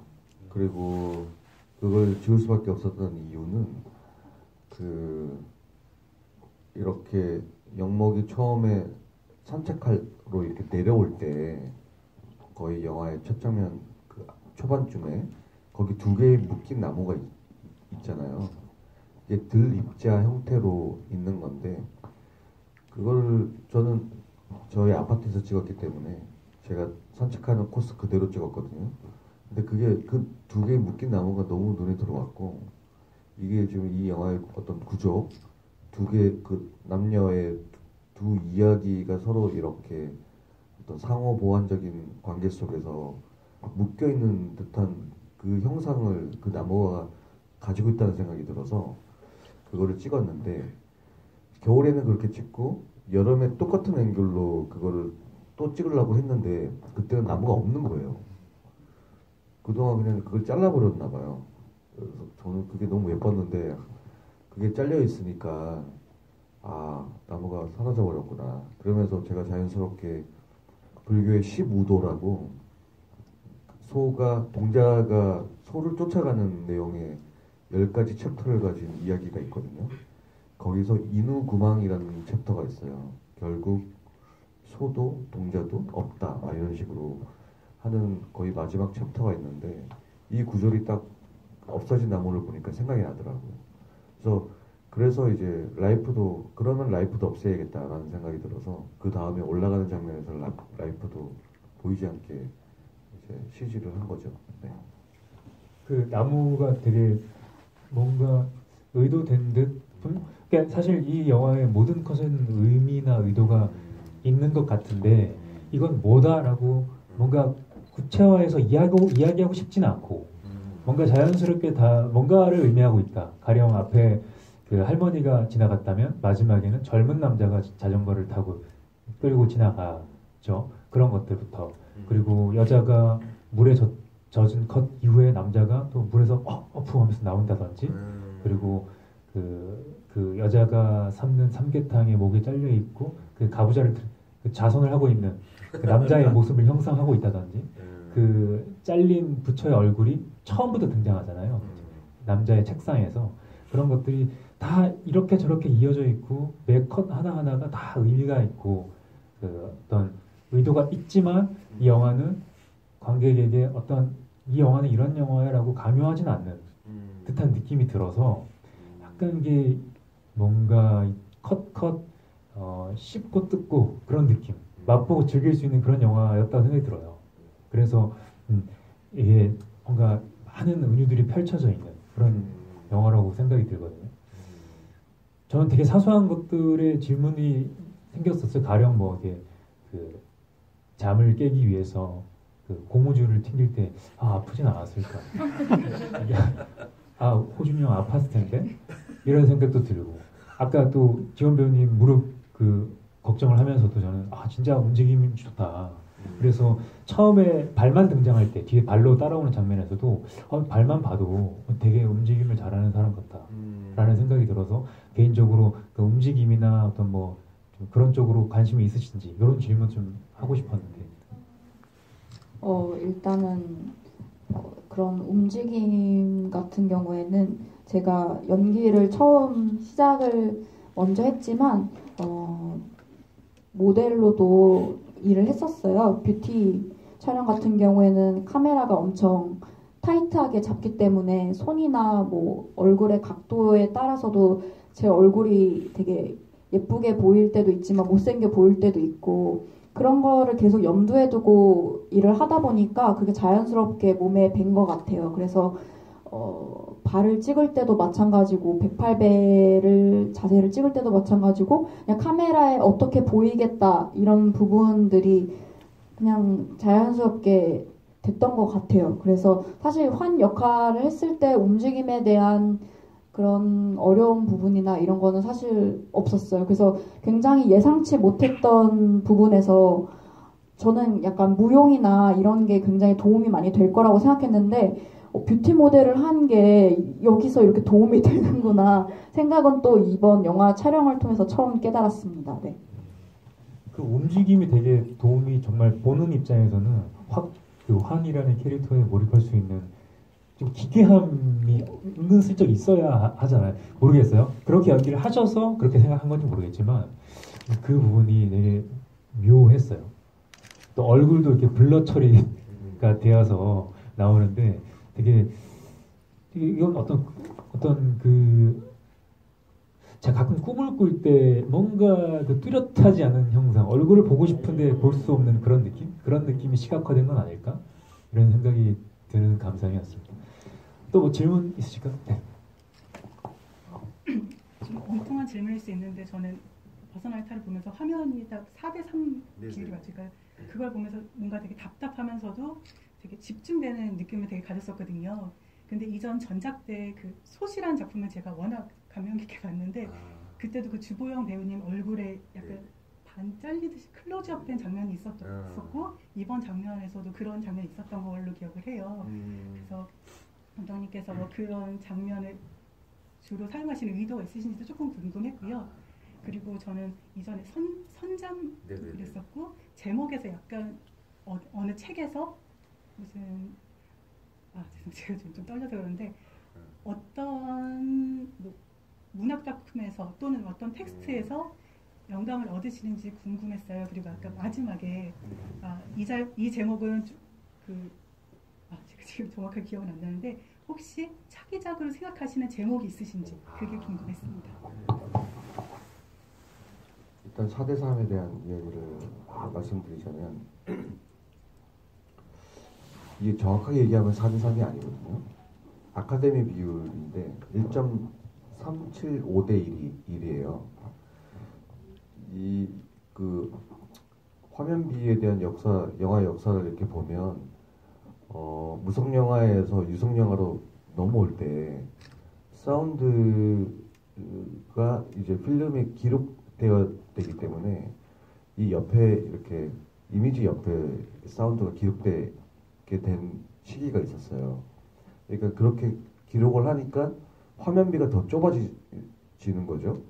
그리고 그걸 지울 수밖에 없었던 이유는 이렇게 영목이 처음에 산책하러 이렇게 내려올 때 거의 영화의 첫 장면 그 초반쯤에 거기 2개의 묶인 나무가 있잖아요. 이게 들 입자 형태로 있는 건데 그거를 저는 저희 아파트에서 찍었기 때문에 제가 산책하는 코스 그대로 찍었거든요. 근데 그게 그 2개의 묶인 나무가 너무 눈에 들어왔고 이게 지금 이 영화의 어떤 구조 2개 그 남녀의 두 이야기가 서로 이렇게 어떤 상호 보완적인 관계 속에서 묶여 있는 듯한 그 형상을 그 나무가 가지고 있다는 생각이 들어서 그거를 찍었는데 겨울에는 그렇게 찍고 여름에 똑같은 앵글로 그거를 또 찍으려고 했는데 그때는 나무가 없는 거예요. 그동안 그냥 그걸 잘라버렸나 봐요. 그래서 저는 그게 너무 예뻤는데 그게 잘려 있으니까 아 나무가 사라져 버렸구나. 그러면서 제가 자연스럽게 불교의 15도라고 동자가 소를 쫓아가는 내용의 10가지 챕터를 가진 이야기가 있거든요. 거기서 인우구망이라는 챕터가 있어요. 결국 소도 동자도 없다 이런 식으로 하는 거의 마지막 챕터가 있는데 이 구절이 딱 없어진 나무를 보니까 생각이 나더라고요. 그래서 그래서 이제 라이프도 그러면 라이프도 없애야겠다라는 생각이 들어서 그 다음에 올라가는 장면에서 라이프도 보이지 않게 이제 CG를 한 거죠. 네.
그 나무가 되게 뭔가 의도된 듯. 그러니까 사실 이 영화의 모든 컷에는 의미나 의도가 있는 것 같은데 이건 뭐다라고 뭔가 구체화해서 이야기하고 싶지는 않고 뭔가 자연스럽게 다 뭔가를 의미하고 있다. 가령 앞에 그 할머니가 지나갔다면 마지막에는 젊은 남자가 자전거를 타고 끌고 지나가죠. 그런 것들부터. 그리고 여자가 물에 젖은 컷 이후에 남자가 또 물에서 어프 하면서 나온다든지. 그리고 그 여자가 삶는 삼계탕에 목에 잘려 있고 그 가부좌를 그 자선을 하고 있는 그 남자의 모습을 형상하고 있다든지. 그 잘린 부처의 얼굴이 처음부터 등장하잖아요. 남자의 책상에서. 그런 것들이 다 이렇게 저렇게 이어져 있고 매 컷 하나하나가 다 의미가 있고 그 어떤 의도가 있지만 이 영화는 관객에게 어떤 이 영화는 이런 영화야라고 강요하진 않는 듯한 느낌이 들어서 약간 이게 뭔가 컷 씹고 뜯고 그런 느낌 맛보고 즐길 수 있는 그런 영화였다고 생각이 들어요. 그래서 이게 뭔가 많은 은유들이 펼쳐져 있는 그런 영화라고 생각이 들거든요. 저는 되게 사소한 것들에 질문이 생겼었어요. 가령 뭐 이게 그 잠을 깨기 위해서 그 고무줄을 튕길 때 아프진 않았을까? 호준이 형 아팠을 텐데 이런 생각도 들고 아까 또 지원 배우님 무릎 그 걱정을 하면서도 저는 진짜 움직임이 좋다. 그래서 처음에 발만 등장할 때 뒤에 발로 따라오는 장면에서도 발만 봐도 되게 움직임을 잘하는 사람 같다라는 생각이 들어서 개인적으로 그 움직임이나 어떤 뭐 좀 그런 쪽으로 관심이 있으신지 이런 질문 좀 하고 싶었는데.
일단은 그런 움직임 같은 경우에는 제가 연기를 처음 시작을 먼저 했지만 모델로도 일을 했었어요. 뷰티 촬영 같은 경우에는 카메라가 엄청 타이트하게 잡기 때문에 손이나 뭐 얼굴의 각도에 따라서도 제 얼굴이 되게 예쁘게 보일 때도 있지만 못생겨 보일 때도 있고 그런 거를 계속 염두에 두고 일을 하다 보니까 그게 자연스럽게 몸에 밴 것 같아요. 그래서 발을 찍을 때도 마찬가지고 108배를 자세를 찍을 때도 마찬가지고 그냥 카메라에 어떻게 보이겠다 이런 부분들이 그냥 자연스럽게 됐던 것 같아요. 그래서 사실 환 역할을 했을 때 움직임에 대한 그런 어려운 부분이나 이런 거는 사실 없었어요. 그래서 굉장히 예상치 못했던 부분에서 저는 약간 무용이나 이런 게 굉장히 도움이 많이 될 거라고 생각했는데 뷰티 모델을 한 게 여기서 이렇게 도움이 되는구나 생각은 또 이번 영화 촬영을 통해서 처음 깨달았습니다. 네.
그 움직임이 되게 도움이 정말 보는 입장에서는 그 환이라는 캐릭터에 몰입할 수 있는 좀 기괴함이 은근슬쩍 있어야 하잖아요. 모르겠어요. 그렇게 연기를 하셔서 그렇게 생각한 건지 모르겠지만 그 부분이 되게 묘했어요. 또 얼굴도 이렇게 블러 처리가 되어서 나오는데 되게 이건 어떤 그 제가 가끔 꿈을 꿀 때 뭔가 그 뚜렷하지 않은 형상, 얼굴을 보고 싶은데 볼 수 없는 그런 느낌이 시각화된 건 아닐까? 이런 생각이 드는 감상이었습니다. 또 뭐 질문 있으실까요? 네.
좀 엉뚱한 질문일 수 있는데 저는 벗어날 탈을 보면서 화면이 딱 4:3 비율이 맞을까요? 그걸 보면서 뭔가 되게 답답하면서도 되게 집중되는 느낌을 되게 가졌었거든요. 근데 이전 전작 때 그 소시라는 작품을 제가 워낙 감명 깊게 봤는데 그때도 그 주보영 배우님 얼굴에 약간 반 잘리듯이 클로즈업된 장면이 있었고 이번 장면에서도 그런 장면이 있었던 걸로 기억을 해요. 그래서 감독님께서 뭐 그런 장면을 주로 사용하시는 의도가 있으신지도 조금 궁금했고요. 그리고 저는 이전에 선잠 그랬었고 제목에서 약간 어느 책에서 무슨 제가 좀 떨려서 그러는데 어떤 뭐 문학 작품에서 또는 어떤 텍스트에서 영감을 얻으시는지 궁금했어요. 그리고 아까 마지막에 이 제목은 제가 지금 정확하게 기억은 안 나는데 혹시 차기작으로 생각하시는 제목이 있으신지 그게 궁금했습니다.
일단 4대3에 대한 이야기를 말씀드리자면 이게 정확하게 얘기하면 4대3이 아니거든요. 아카데미 비율인데 1.375대 1이에요. 이 그 화면비에 대한 영화 역사를 이렇게 보면 무성 영화에서 유성 영화로 넘어올 때 사운드가 이제 필름에 기록되어 되기 때문에 이 옆에 이렇게 이미지 옆에 사운드가 기록되게 된 시기가 있었어요. 그러니까 그렇게 기록을 하니까 화면비가 더 좁아지는 거죠.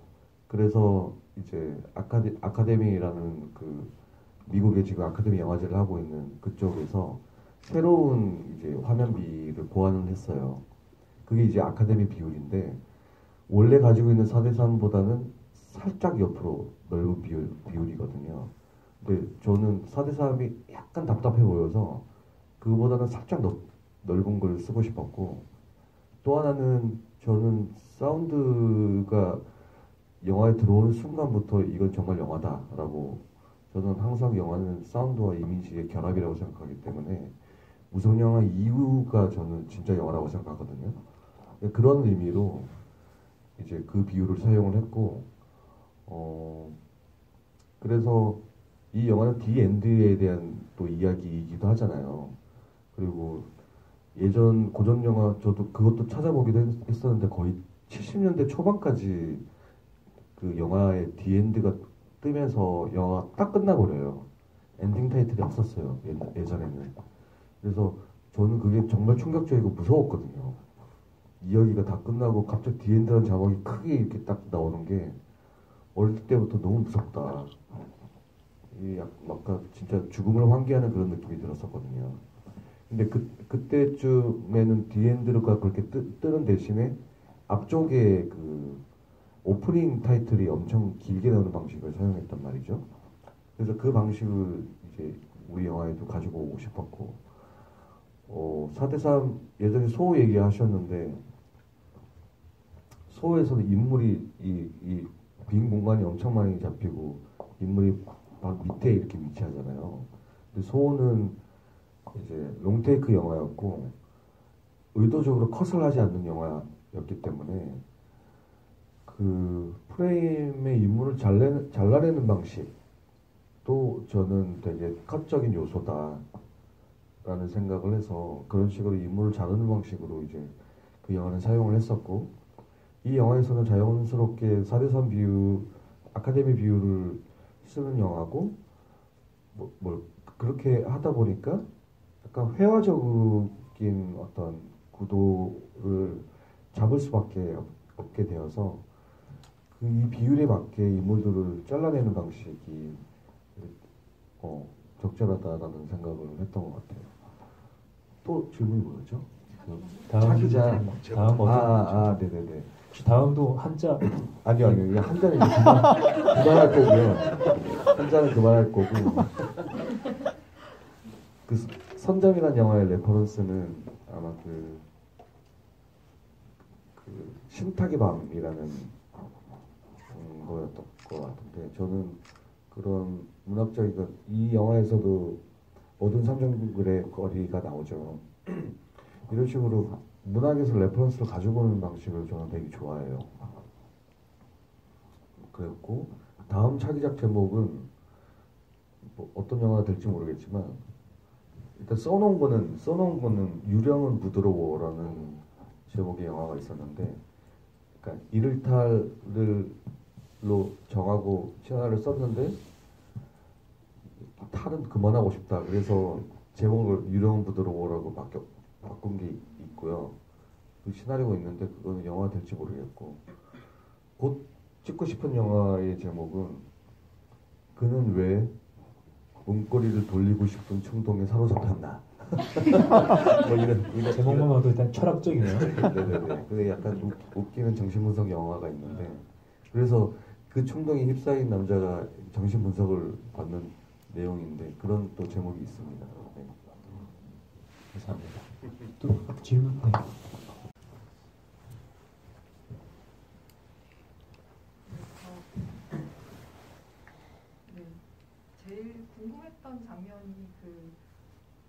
그래서 이제 아카데미라는 그 미국의 지금 아카데미 영화제를 하고 있는 그쪽에서 새로운 이제 화면비를 고안을 했어요. 그게 이제 아카데미 비율인데 원래 가지고 있는 4대3보다는 살짝 옆으로 넓은 비율이거든요. 근데 저는 4대3이 약간 답답해 보여서 그거보다는 살짝 넓은 걸 쓰고 싶었고, 또 하나는 저는 사운드가 영화에 들어오는 순간부터 이건 정말 영화다라고, 저는 항상 영화는 사운드와 이미지의 결합이라고 생각하기 때문에 무성 영화 이후가 저는 진짜 영화라고 생각하거든요. 그런 의미로 이제 그 비율을 사용을 했고, 그래서 이 영화는 디엔드에 대한 또 이야기이기도 하잖아요. 그리고 예전 고전 영화 저도 그것도 찾아보기도 했었는데 거의 70년대 초반까지 그 영화의 디엔드가 뜨면서 영화가 딱 끝나버려요. 엔딩 타이틀이 없었어요. 예전에는. 그래서 저는 그게 정말 충격적이고 무서웠거든요. 이야기가 다 끝나고 갑자기 디엔드라는 자막이 크게 이렇게 딱 나오는 게 어릴 때부터 너무 무섭다. 이 약간 진짜 죽음을 환기하는 그런 느낌이 들었었거든요. 근데 그때쯤에는 디엔드가 그렇게 뜨는 대신에 앞쪽에 그 오프닝 타이틀이 엄청 길게 나오는 방식을 사용했단 말이죠. 그래서 그 방식을 이제 우리 영화에도 가지고 오고 싶었고, 4대3 예전에 소호 얘기하셨는데, 소호에서는 인물이 이 빈 공간이 엄청 많이 잡히고 인물이 막 밑에 이렇게 위치하잖아요. 근데 소호는 이제 롱테이크 영화였고 의도적으로 컷을 하지 않는 영화였기 때문에 그 프레임의 인물을 잘라내는 방식도 저는 되게 컷적인 요소다라는 생각을 해서 그런 식으로 인물을 자르는 방식으로 이제 그 영화는 사용을 했었고, 이 영화에서는 자연스럽게 4대3 비율, 아카데미 비율을 쓰는 영화고, 그렇게 하다 보니까 약간 회화적인 어떤 구도를 잡을 수밖에 없게 되어서 이 비율에 맞게 인물들을 잘라내는 방식이 적절하다라는 생각을 했던 것 같아요. 또 질문이 뭐였죠? 차기작.
다음 어떤
네네네.
다음도 한자.
아니요. 한자는 이제 그만할 거고요. 한자는 그만할 거고. 그 선점이라는 영화의 레퍼런스는 아마 그 신탁의 밤이라는 거였던 것 같은데, 저는 그런 문학적인 이 영화에서도 어두운 삼정글의 거리가 나오죠. 이런 식으로 문학에서 레퍼런스를 가지고 오는 방식을 저는 되게 좋아해요. 그랬고, 다음 차기작 제목은 뭐 어떤 영화가 될지 모르겠지만 일단 써놓은 거는 유령은 부드러워라는 제목의 영화가 있었는데, 그러니까 이를탈로 정하고 시나리오를 썼는데 탈은 그만하고 싶다. 그래서 제목을 유령은 부드러워라고 바꾼 게 있고요. 그 시나리오가 있는데 그거는 영화 될지 모르겠고, 곧 찍고 싶은 영화의 제목은 그는 왜 문고리를 돌리고 싶은 충동에 사로잡혔나. 뭐 이런
제목만 봐도 일단 철학적이네요.
네네네. 근데 약간 웃기는 정신분석 영화가 있는데, 그래서 그 충동에 휩싸인 남자가 정신분석을 받는 내용인데 그런 또 제목이 있습니다. 네.
감사합니다. 또 질문. 네.
인상했던 장면이 그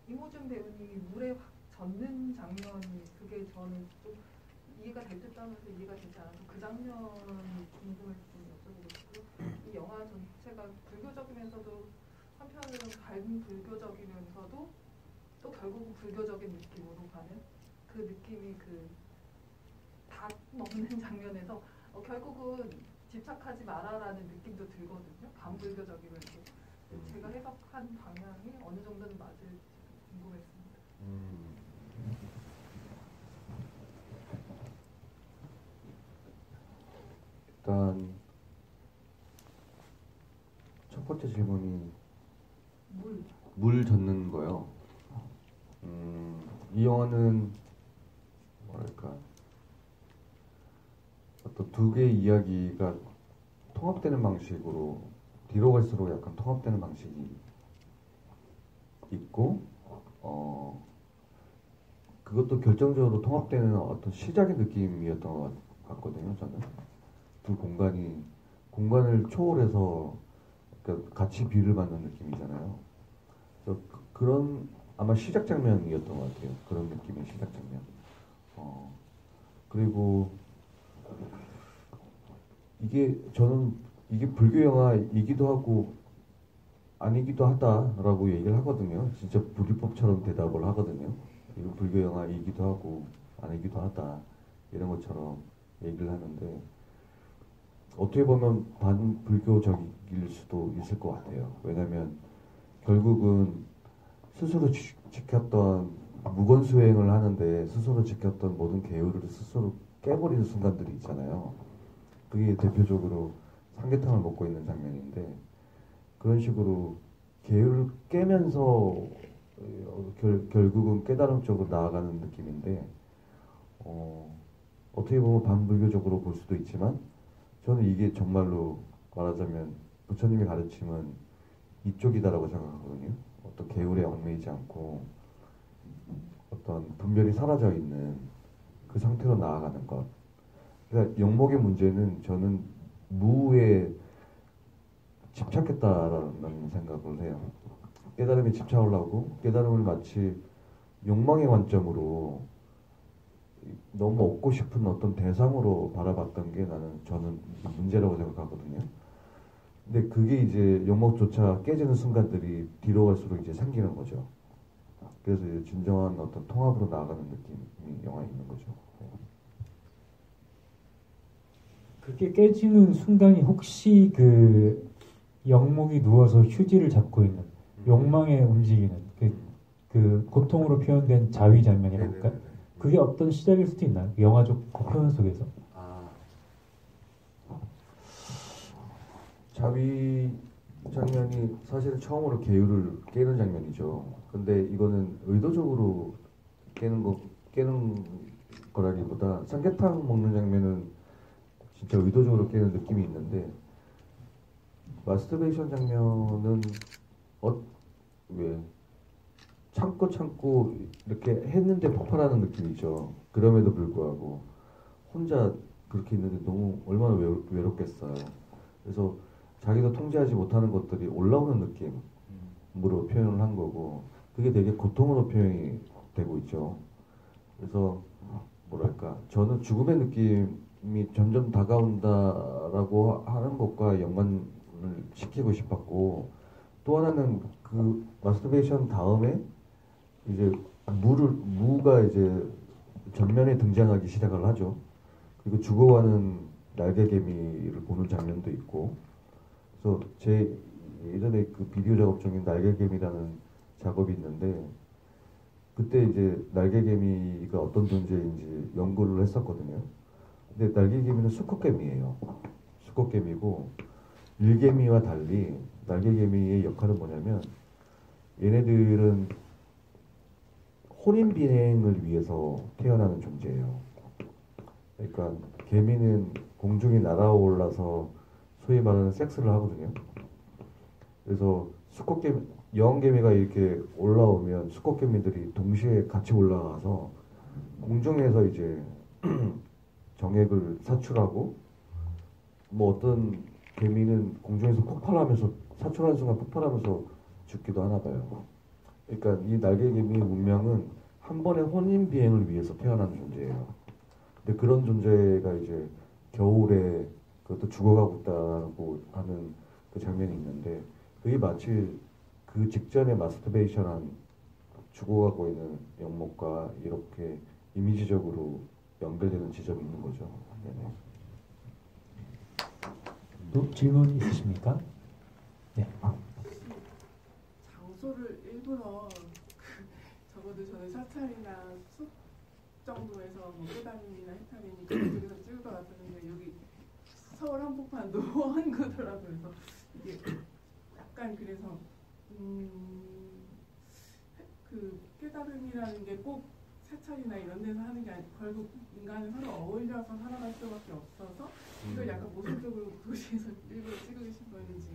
이모준 배우님이 물에 확 젖는 장면이 그게 저는 좀 이해가 될 듯 하면서 이해가 되지 않아서 그 장면이 궁금해서 좀 여쭤보고 싶고요. 이 영화 전체가 불교적이면서도 한편으로는 반불교적이면서도 또 결국은 불교적인 느낌으로 가는 그 느낌이 그 닭 먹는 장면에서 결국은 집착하지 마라라는 느낌도 들거든요. 반불교적이면서 제가 해석한 방향이 어느 정도는 맞을지 궁금했습니다.
일단 첫 번째 질문이 물 젓는 거요. 이 영화는 뭐랄까 어떤 두 개의 이야기가 통합되는 방식으로 뒤로 갈수록 약간 통합되는 방식이 있고 그것도 결정적으로 통합되는 어떤 시작의 느낌이었던 것 같거든요. 저는 두 공간을 초월해서 그러니까 같이 비를 받는 느낌이잖아요. 그래서 그런 아마 시작 장면이었던 것 같아요. 그런 느낌의 시작 장면. 그리고 저는 이게 불교 영화이기도 하고 아니기도 하다라고 얘기를 하거든요. 진짜 불이법처럼 대답을 하거든요. 이거 불교 영화이기도 하고 아니기도 하다 이런 것처럼 얘기를 하는데 어떻게 보면 반불교적일 수도 있을 것 같아요. 왜냐하면 결국은 스스로 지켰던 무건수행을 하는데 스스로 지켰던 모든 계율을 스스로 깨버리는 순간들이 있잖아요. 그게 대표적으로 삼계탕을 먹고 있는 장면인데 그런 식으로 계율을 깨면서 결국은 깨달음 쪽으로 나아가는 느낌인데 어떻게 보면 반불교적으로 볼 수도 있지만 저는 이게 정말로 말하자면 부처님이 가르침은 이쪽이다라고 생각하거든요. 어떤 계율에 얽매이지 않고 어떤 분별이 사라져 있는 그 상태로 나아가는 것. 그러니까 영목의 문제는 저는 무에 집착했다라는 생각을 해요. 깨달음에 집착을 하고 깨달음을 마치 욕망의 관점으로 너무 얻고 싶은 어떤 대상으로 바라봤던 게 저는 문제라고 생각하거든요. 근데 그게 이제 욕망조차 깨지는 순간들이 뒤로 갈수록 이제 생기는 거죠. 그래서 이제 진정한 어떤 통합으로 나아가는 느낌이 영화에 있는 거죠.
그게 깨지는 순간이 혹시 그 영목이 누워서 휴지를 잡고 있는 욕망에 움직이는 그 고통으로 표현된 자위 장면이라고 할까요? 그게 어떤 시작일 수도 있나요? 영화적 그 표현 속에서.
자위 장면이 사실은 처음으로 계율을 깨는 장면이죠. 근데 이거는 의도적으로 깨는 거라기보다 삼계탕 먹는 장면은 진짜 의도적으로 깨는 느낌이 있는데 마스터베이션 장면은 왜 참고 이렇게 했는데 폭발하는 느낌이죠. 그럼에도 불구하고 혼자 그렇게 있는데 너무 얼마나 외롭겠어요. 그래서 자기도 통제하지 못하는 것들이 올라오는 느낌으로 표현을 한 거고 그게 되게 고통으로 표현이 되고 있죠. 그래서 뭐랄까 저는 죽음의 느낌이 점점 다가온다라고 하는 것과 연관을 시키고 싶었고 또 하나는 그 마스터베이션 다음에 이제 무가 이제 전면에 등장하기 시작을 하죠. 그리고 죽어가는 날개개미를 보는 장면도 있고 그래서 제 예전에 그 비디오 작업 중에 날개개미라는 작업이 있는데 그때 이제 날개개미가 어떤 존재인지 연구를 했었거든요. 근데 날개개미는 수컷개미예요. 수컷개미고 일개미와 달리 날개개미의 역할은 뭐냐면 얘네들은 혼인 비행을 위해서 태어나는 존재예요. 그러니까 개미는 공중에 날아올라서 소위 말하는 섹스를 하거든요. 그래서 여왕개미가 이렇게 올라오면 수컷개미들이 동시에 같이 올라가서 공중에서 이제 정액을 사출하고 뭐 어떤 개미는 공중에서 폭발하면서 사출하는 순간 폭발하면서 죽기도 하나 봐요. 그러니까 이 날개개미의 운명은 한 번의 혼인 비행을 위해서 태어난 존재예요. 근데 그런 존재가 이제 겨울에 그것도 죽어가고 있다고 하는 그 장면이 있는데 그게 마치 그 직전에 마스터베이션한 죽어가고 있는 영목과 이렇게 이미지적으로 연결되는 지점이 있는 거죠. 네네.
또 질문 있으십니까? 네.
장소를 일부러 적어도 저는 사찰이나 숲 정도에서 뭐 깨달음이나 해탈이니 그런 쪽에서 찍을 것 같았는데 여기 서울 한복판도 한구더라고요. 그래서 이게 약간 그래서 그 깨달음이라는 게 꼭 사찰이나 이런 데서 하는 게 아니고 결국 인간은 서로 어울려서 살아갈 수밖에 없어서 이걸 약간 모순적으로 도시에서 일부러 찍으신 거였는지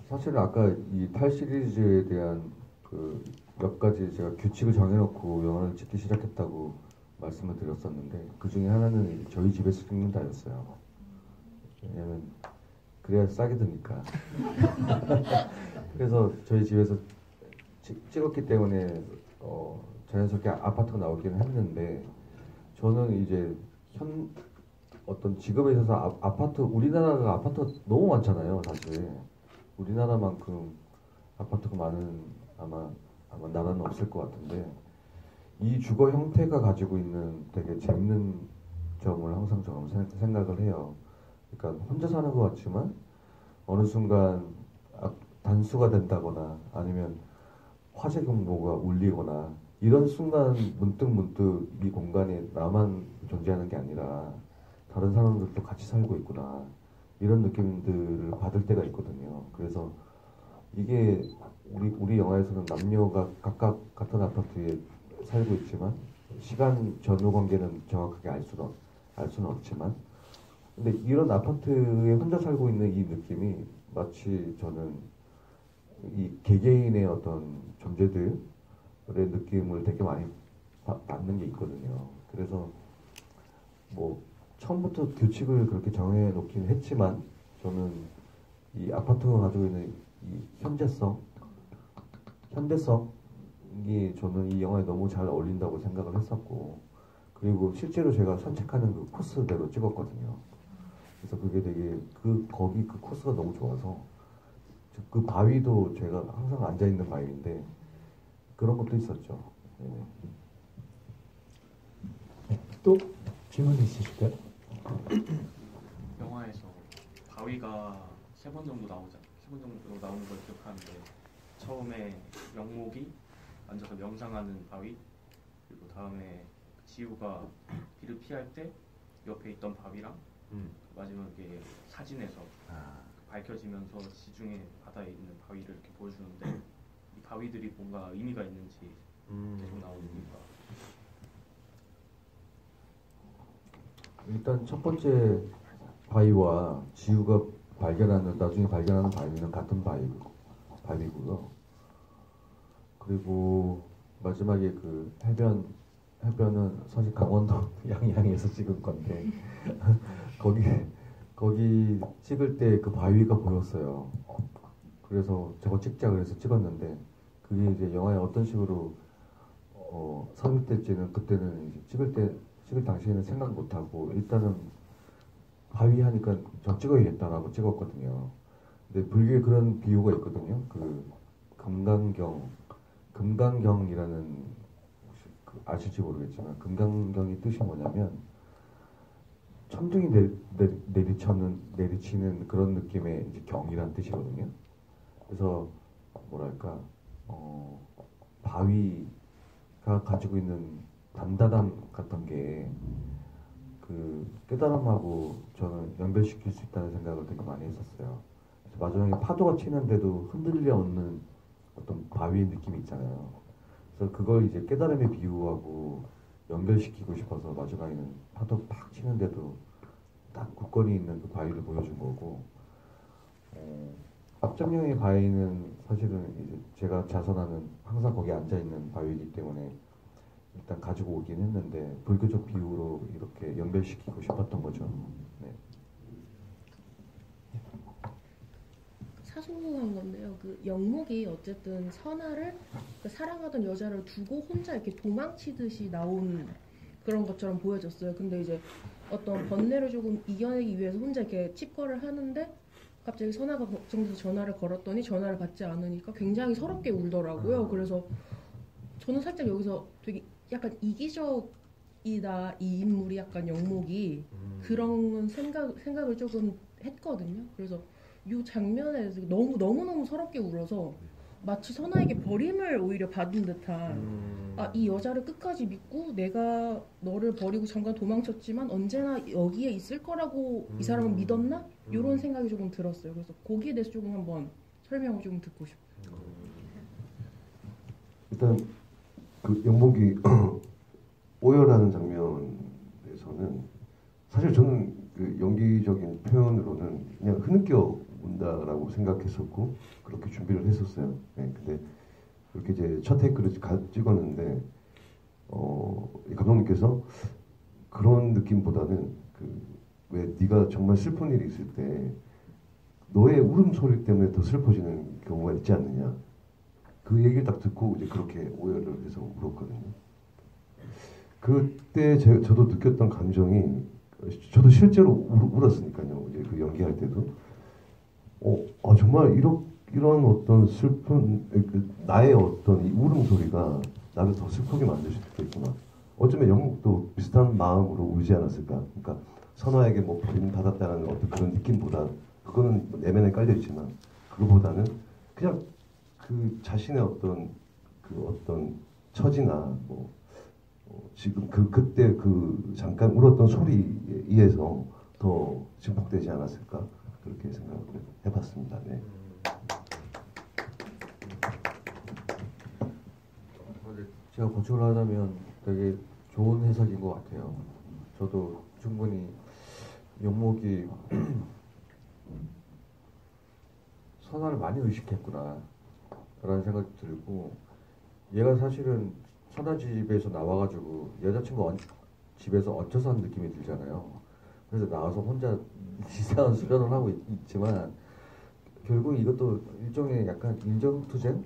사실은 아까 이 탈 시리즈에 대한 그 몇 가지 제가 규칙을 정해놓고 영화를 찍기 시작했다고 말씀을 드렸었는데 그 중에 하나는 저희 집에서 찍는다였어요. 왜냐면 그래야 싸게 드니까. 그래서 저희 집에서 찍었기 때문에 자연스럽게 아파트가 나오기는 했는데 저는 이제 어떤 직업에 있어서 아파트 우리나라가 아파트가 너무 많잖아요. 사실 우리나라만큼 아파트가 많은 아마 나라는 없을 것 같은데 이 주거 형태가 가지고 있는 되게 재밌는 점을 항상 저는 생각을 해요. 그러니까 혼자 사는 것 같지만 어느 순간 단수가 된다거나 아니면 화재 경보가 울리거나 이런 순간 문득 이 공간에 나만 존재하는 게 아니라 다른 사람들도 같이 살고 있구나 이런 느낌들을 받을 때가 있거든요. 그래서 이게 우리 영화에서는 남녀가 각각 같은 아파트에 살고 있지만 시간 전후 관계는 정확하게 알 수는 없지만 근데 이런 아파트에 혼자 살고 있는 이 느낌이 마치 저는 이 개개인의 어떤 존재들의 느낌을 되게 많이 받는 게 있거든요. 그래서 뭐 처음부터 규칙을 그렇게 정해 놓긴 했지만 저는 이 아파트가 가지고 있는 이 현대성이 저는 이 영화에 너무 잘 어울린다고 생각을 했었고 그리고 실제로 제가 산책하는 그 코스대로 찍었거든요. 그래서 그게 되게 거기 그 코스가 너무 좋아서 그 바위도 제가 항상 앉아 있는 바위인데 그런 것도 있었죠. 네네.
네, 또 질문 있으실까요?
영화에서 바위가 3번 정도 나오잖아요. 3번 정도 나오는 걸 기억하는데 처음에 영목이 앉아서 명상하는 바위 그리고 다음에 지우가 비를 피할 때 옆에 있던 바위랑 마지막에 사진에서 밝혀지면서 지중해 바다에 있는 바위를 이렇게 보여주는데 이 바위들이 뭔가 의미가 있는지 계속 나오는 이유가
일단 첫 번째 바위와 지우가 나중에 발견하는 바위는 같은 바위고요. 그리고 마지막에 그 해변은 사실 강원도 양양에서 찍은 건데 거기 찍을 때 그 바위가 보였어요. 그래서 저거 찍자 그래서 찍었는데 그게 이제 영화에 어떤 식으로 삽입될지는 그때는 이제 찍을 당시에는 생각 못하고 일단은 바위 하니까 저 찍어야겠다라고 찍었거든요. 근데 불교에 그런 비유가 있거든요. 그 금강경이라는 혹시 아실지 모르겠지만 금강경의 뜻이 뭐냐면 천둥이 내리치는 그런 느낌의 이제 경이란 뜻이거든요. 그래서 뭐랄까 바위가 가지고 있는 단단함 같은 게 그 깨달음하고 저는 연결시킬 수 있다는 생각을 되게 많이 했었어요. 그래서 마지막에 파도가 치는데도 흔들려 없는 어떤 바위의 느낌이 있잖아요. 그래서 그걸 이제 깨달음의 비유하고 연결시키고 싶어서 마지막에는 파도 팍 치는데도 딱 굳건히 있는 그 바위를 보여준 거고 앞정령의 바위는 사실은 이제 제가 자선하는 항상 거기 앉아 있는 바위이기 때문에 일단 가지고 오긴 했는데 불교적 비유로 이렇게 연결시키고 싶었던 거죠. 네.
사소한 건데요. 그 영목이 어쨌든 선아를 그 사랑하던 여자를 두고 혼자 이렇게 도망치듯이 나온 그런 것처럼 보여졌어요. 근데 이제 어떤 번뇌를 조금 이겨내기 위해서 혼자 이렇게 칩거를 하는데 갑자기 선아가 걱정돼서 전화를 걸었더니 전화를 받지 않으니까 굉장히 서럽게 울더라고요. 그래서 저는 살짝 여기서 되게 약간 이기적이다, 이 인물이 약간 영목이 그런 생각을 조금 했거든요. 그래서 이 장면에 너무 서럽게 울어서 마치 선아에게 버림을 오히려 받은 듯한 이 여자를 끝까지 믿고 내가 너를 버리고 잠깐 도망쳤지만 언제나 여기에 있을 거라고 이 사람은 믿었나? 이런 생각이 조금 들었어요. 그래서 거기에 대해서 조금 한번 설명을 좀 듣고 싶어요.
일단 그 영목이 오열하는 장면에서는 사실 저는 그 연기적인 표현으로는 그냥 흐느껴 온다라고 생각했었고 그렇게 준비를 했었어요. 네, 근데 그렇게 이제 첫 테이크를 찍었는데 감독님께서 그런 느낌보다는 왜 네가 정말 슬픈 일이 있을 때 너의 울음소리 때문에 더 슬퍼지는 경우가 있지 않느냐, 그 얘기를 딱 듣고 이제 그렇게 오열을 해서 울었거든요. 그때 저도 느꼈던 감정이, 저도 실제로 울었으니까요. 이제 그 연기할 때도 정말 이런 어떤 슬픈 나의 어떤 이 울음소리가 나를 더 슬프게 만들 수도 있구나. 어쩌면 영국도 비슷한 마음으로 울지 않았을까. 그러니까 선화에게 뭐 버림받았다는 어떤 그런 느낌보다, 그거는 내면에 깔려 있지만 그거보다는 그냥 그 자신의 어떤 처지나 뭐 지금 그때 그 잠깐 울었던 소리에 의해서 더 증폭되지 않았을까, 그렇게 생각을 해봤습니다. 네.
제가 보충을 하자면 되게 좋은 해석인 것 같아요. 저도 충분히 영목이 선화를 많이 의식했구나 라는 생각이 들고, 얘가 사실은 선화 집에서 나와가지고 여자친구 집에서 얹혀서 한 느낌이 들잖아요. 그래서 나와서 혼자 이상한 수련을 하고 있지만 결국 이것도 일종의 약간 인정투쟁?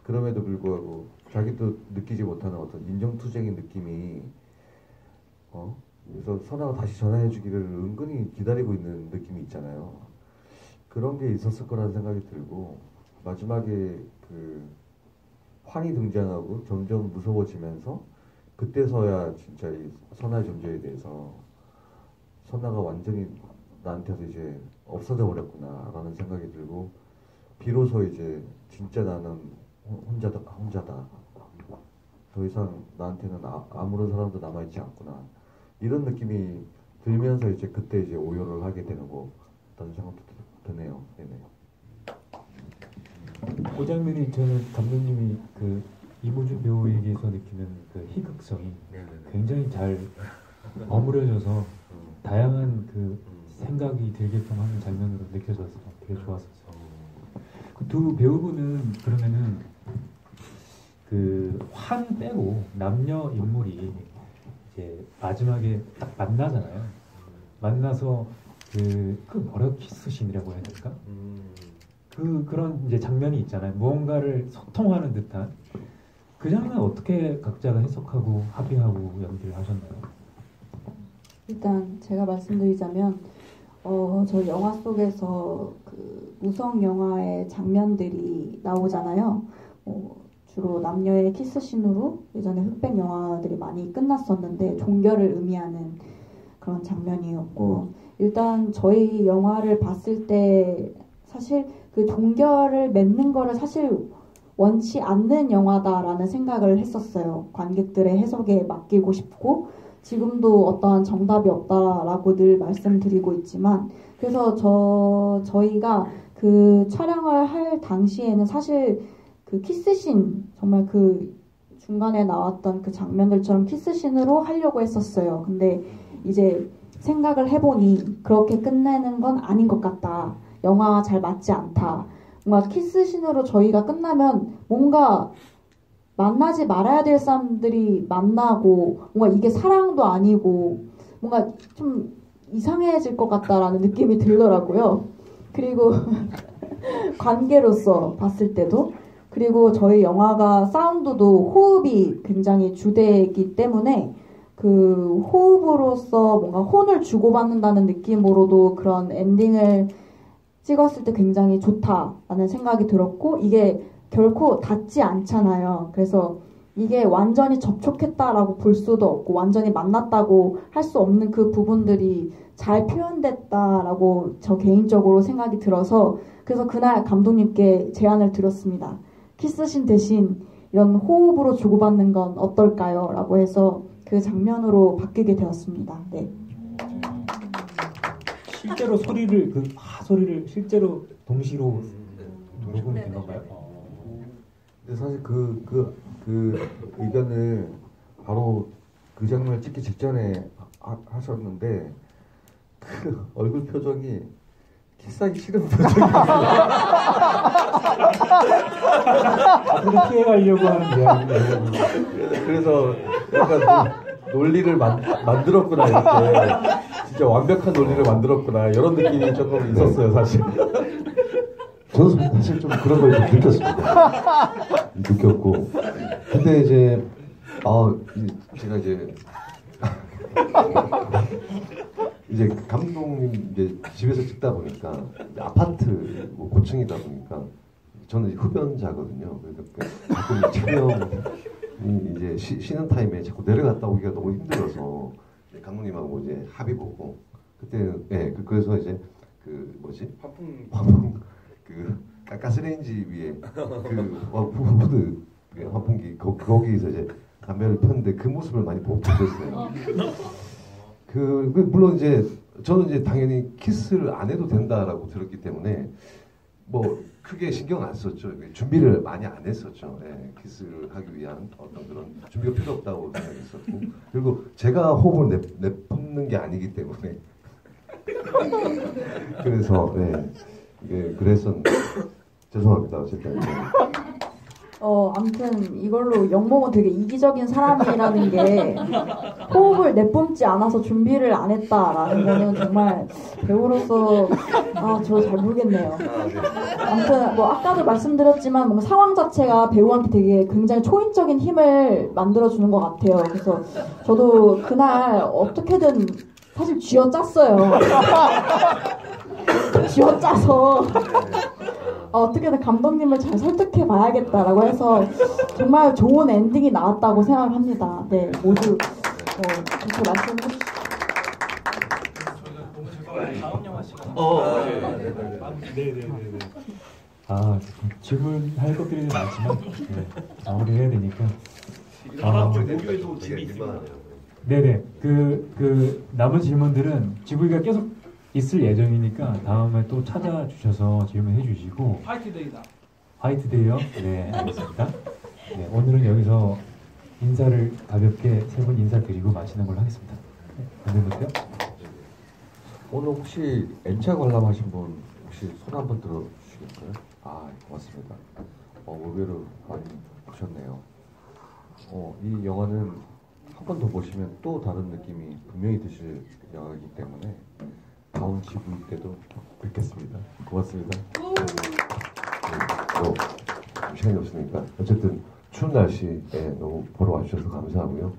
그럼에도 불구하고 자기도 느끼지 못하는 어떤 인정투쟁의 느낌이 그래서 선아가 다시 전화해주기를 은근히 기다리고 있는 느낌이 있잖아요. 그런 게 있었을 거라는 생각이 들고, 마지막에 그 환이 등장하고 점점 무서워지면서 그때서야 진짜 이 선아의 존재에 대해서 선아가 완전히 나한테서 이제 없어져 버렸구나 라는 생각이 들고, 비로소 이제 진짜 나는 혼자다. 더 이상 나한테는 아무런 사람도 남아있지 않구나. 이런 느낌이 들면서 이제 그때 이제 오열을 하게 되는 거 같다는 생각도 드네요. 네네.
그 장면이 저는 감독님이 그 이모준 배우에게서 느끼는 그 희극성이 굉장히 잘 버무려져서 다양한 그 생각이 들게끔 하는 장면으로 느껴져서 되게 좋았었어요. 그 두 배우분은 그러면은 그 환 빼고 남녀 인물이 이제 마지막에 딱 만나잖아요. 만나서 그 뭐라고 키스신이라고 해야 될까? 그런 이제 장면이 있잖아요. 무언가를 소통하는 듯한 그 장면 어떻게 각자가 해석하고 합의하고 연기를 하셨나요?
일단 제가 말씀드리자면 저 영화 속에서 그 무성 영화의 장면들이 나오잖아요. 주로 남녀의 키스신으로 예전에 흑백 영화들이 많이 끝났었는데 종결을 의미하는 그런 장면이었고, 일단 저희 영화를 봤을 때 사실 그 종결을 맺는 거를 사실 원치 않는 영화다라는 생각을 했었어요. 관객들의 해석에 맡기고 싶고, 지금도 어떠한 정답이 없다라고 늘 말씀드리고 있지만, 그래서 저희가 그 촬영을 할 당시에는 사실 그 키스신, 정말 그 중간에 나왔던 그 장면들처럼 키스신으로 하려고 했었어요. 근데 이제 생각을 해보니 그렇게 끝내는 건 아닌 것 같다. 영화와 잘 맞지 않다. 뭔가 키스신으로 저희가 끝나면 뭔가 만나지 말아야 될 사람들이 만나고, 뭔가 이게 사랑도 아니고 뭔가 좀 이상해질 것 같다라는 느낌이 들더라고요. 그리고 관계로서 봤을 때도 그리고 저희 영화가 사운드도 호흡이 굉장히 주되기 때문에 그 호흡으로서 뭔가 혼을 주고받는다는 느낌으로도 그런 엔딩을 찍었을 때 굉장히 좋다라는 생각이 들었고 이게 결코 닿지 않잖아요. 그래서 이게 완전히 접촉했다라고 볼 수도 없고 완전히 만났다고 할 수 없는 그 부분들이 잘 표현됐다라고 저 개인적으로 생각이 들어서 그래서 그날 감독님께 제안을 드렸습니다. 키스신 대신 이런 호흡으로 주고받는 건 어떨까요? 라고 해서 그 장면으로 바뀌게 되었습니다. 네.
실제로 소리를 소리를 실제로 동시로 녹음이 된 건가요?
근데 사실 그 의견을 바로 그 장면을 찍기 직전에 하셨는데 그 얼굴 표정이 키스하기 싫은 표정이었어요.
앞으로 피해가려고 하는 이야기예요.
그래서 약간 논리를 만들었구나 이렇게 진짜 완벽한 논리를 만들었구나 이런 느낌이 조금 있었어요 사실.
저는 사실 좀 그런 걸 좀 느꼈습니다. 느꼈고 근데 이제 제가 이제 감독님 이제 집에서 찍다 보니까 아파트 뭐 고층이다 보니까 저는 흡연자거든요. 그러니까 자꾸 촬영이 이제 쉬는 타임에 자꾸 내려갔다 오기가 너무 힘들어서 감독님하고 이제 합의 보고 그때 그래서 이제 그 뭐지 화풍 그 가스레인지 위에 그 후드 환풍기 거기에서 이제 담배를 폈는데 그 모습을 많이 보셨어요. 물론 이제 저는 이제 당연히 키스를 안 해도 된다라고 들었기 때문에 뭐 크게 신경 안 썼죠. 준비를 많이 안 했었죠. 키스를 하기 위한 어떤 그런 준비가 필요 없다고 생각했었고 그리고 제가 호흡을 내뿜는 게 아니기 때문에 그래서 그랬었는데 죄송합니다. 어쨌든
아무튼 이걸로 영목은 되게 이기적인 사람이라는 게 호흡을 내뿜지 않아서 준비를 안 했다라는 거는 정말 배우로서 저 잘 모르겠네요. 아무튼 뭐 아까도 말씀드렸지만 뭔가 상황 자체가 배우한테 되게 굉장히 초인적인 힘을 만들어주는 것 같아요. 그래서 저도 그날 어떻게든 사실 쥐어짰어요. 쥐어짜서 어떻게든 감독님을 잘 설득해 봐야겠다라고 해서 정말 좋은 엔딩이 나왔다고 생각을 합니다. 네, 모두 그렇게 말씀해 주시죠.
다음 영화 시간.
네네네. 질문할 것들이 많지만 마무리해야 되니까. 네네. 그 남은 질문들은 지부이가 계속 있을 예정이니까 다음에 또 찾아주셔서 질문해 주시고.
화이트데이다.
화이트데이요? 네, 알겠습니다. 네, 오늘은 여기서 인사를 가볍게 세 분 인사드리고 마치는 걸로 하겠습니다. 안녕하세요.
오늘 혹시 N차 관람하신 분 혹시 손 한번 들어주시겠어요? 고맙습니다. 의외로 많이 보셨네요. 이 영화는 한 번 더 보시면 또 다른 느낌이 분명히 드실 영화이기 때문에 다음 지부이 때도 뵙겠습니다. 고맙습니다.
시간이 없으니까 어쨌든 추운 날씨에 너무 보러 와주셔서 감사하고요.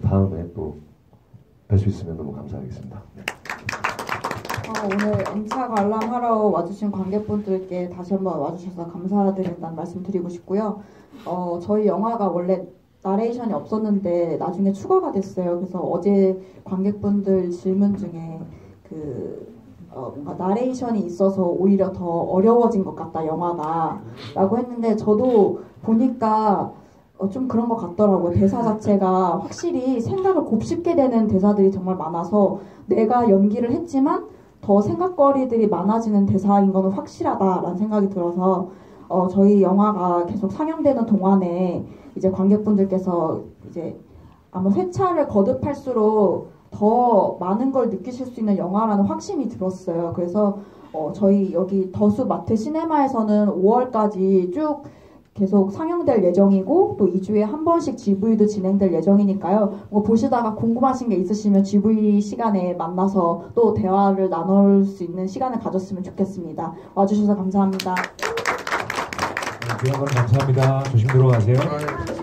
다음에 또 뵐 수 있으면 너무 감사하겠습니다.
오늘 N차 관람하러 와주신 관객분들께 다시 한번 와주셔서 감사드린다는 말씀 드리고 싶고요. 저희 영화가 원래 나레이션이 없었는데 나중에 추가가 됐어요. 그래서 어제 관객분들 질문 중에 뭔가 나레이션이 있어서 오히려 더 어려워진 것 같다 영화가 라고 했는데 저도 보니까 좀 그런 것 같더라고요. 대사 자체가 확실히 생각을 곱씹게 되는 대사들이 정말 많아서 내가 연기를 했지만 더 생각거리들이 많아지는 대사인 거는 확실하다라는 생각이 들어서 저희 영화가 계속 상영되는 동안에 이제 관객분들께서 이제 아마 회차를 거듭할수록 더 많은 걸 느끼실 수 있는 영화라는 확신이 들었어요. 그래서 저희 여기 더수 마트 시네마에서는 5월까지 쭉 계속 상영될 예정이고 또 2주에 한 번씩 GV도 진행될 예정이니까요. 뭐 보시다가 궁금하신 게 있으시면 GV 시간에 만나서 또 대화를 나눌 수 있는 시간을 가졌으면 좋겠습니다. 와주셔서 감사합니다.
귀한 건 감사합니다. 조심 들어가세요.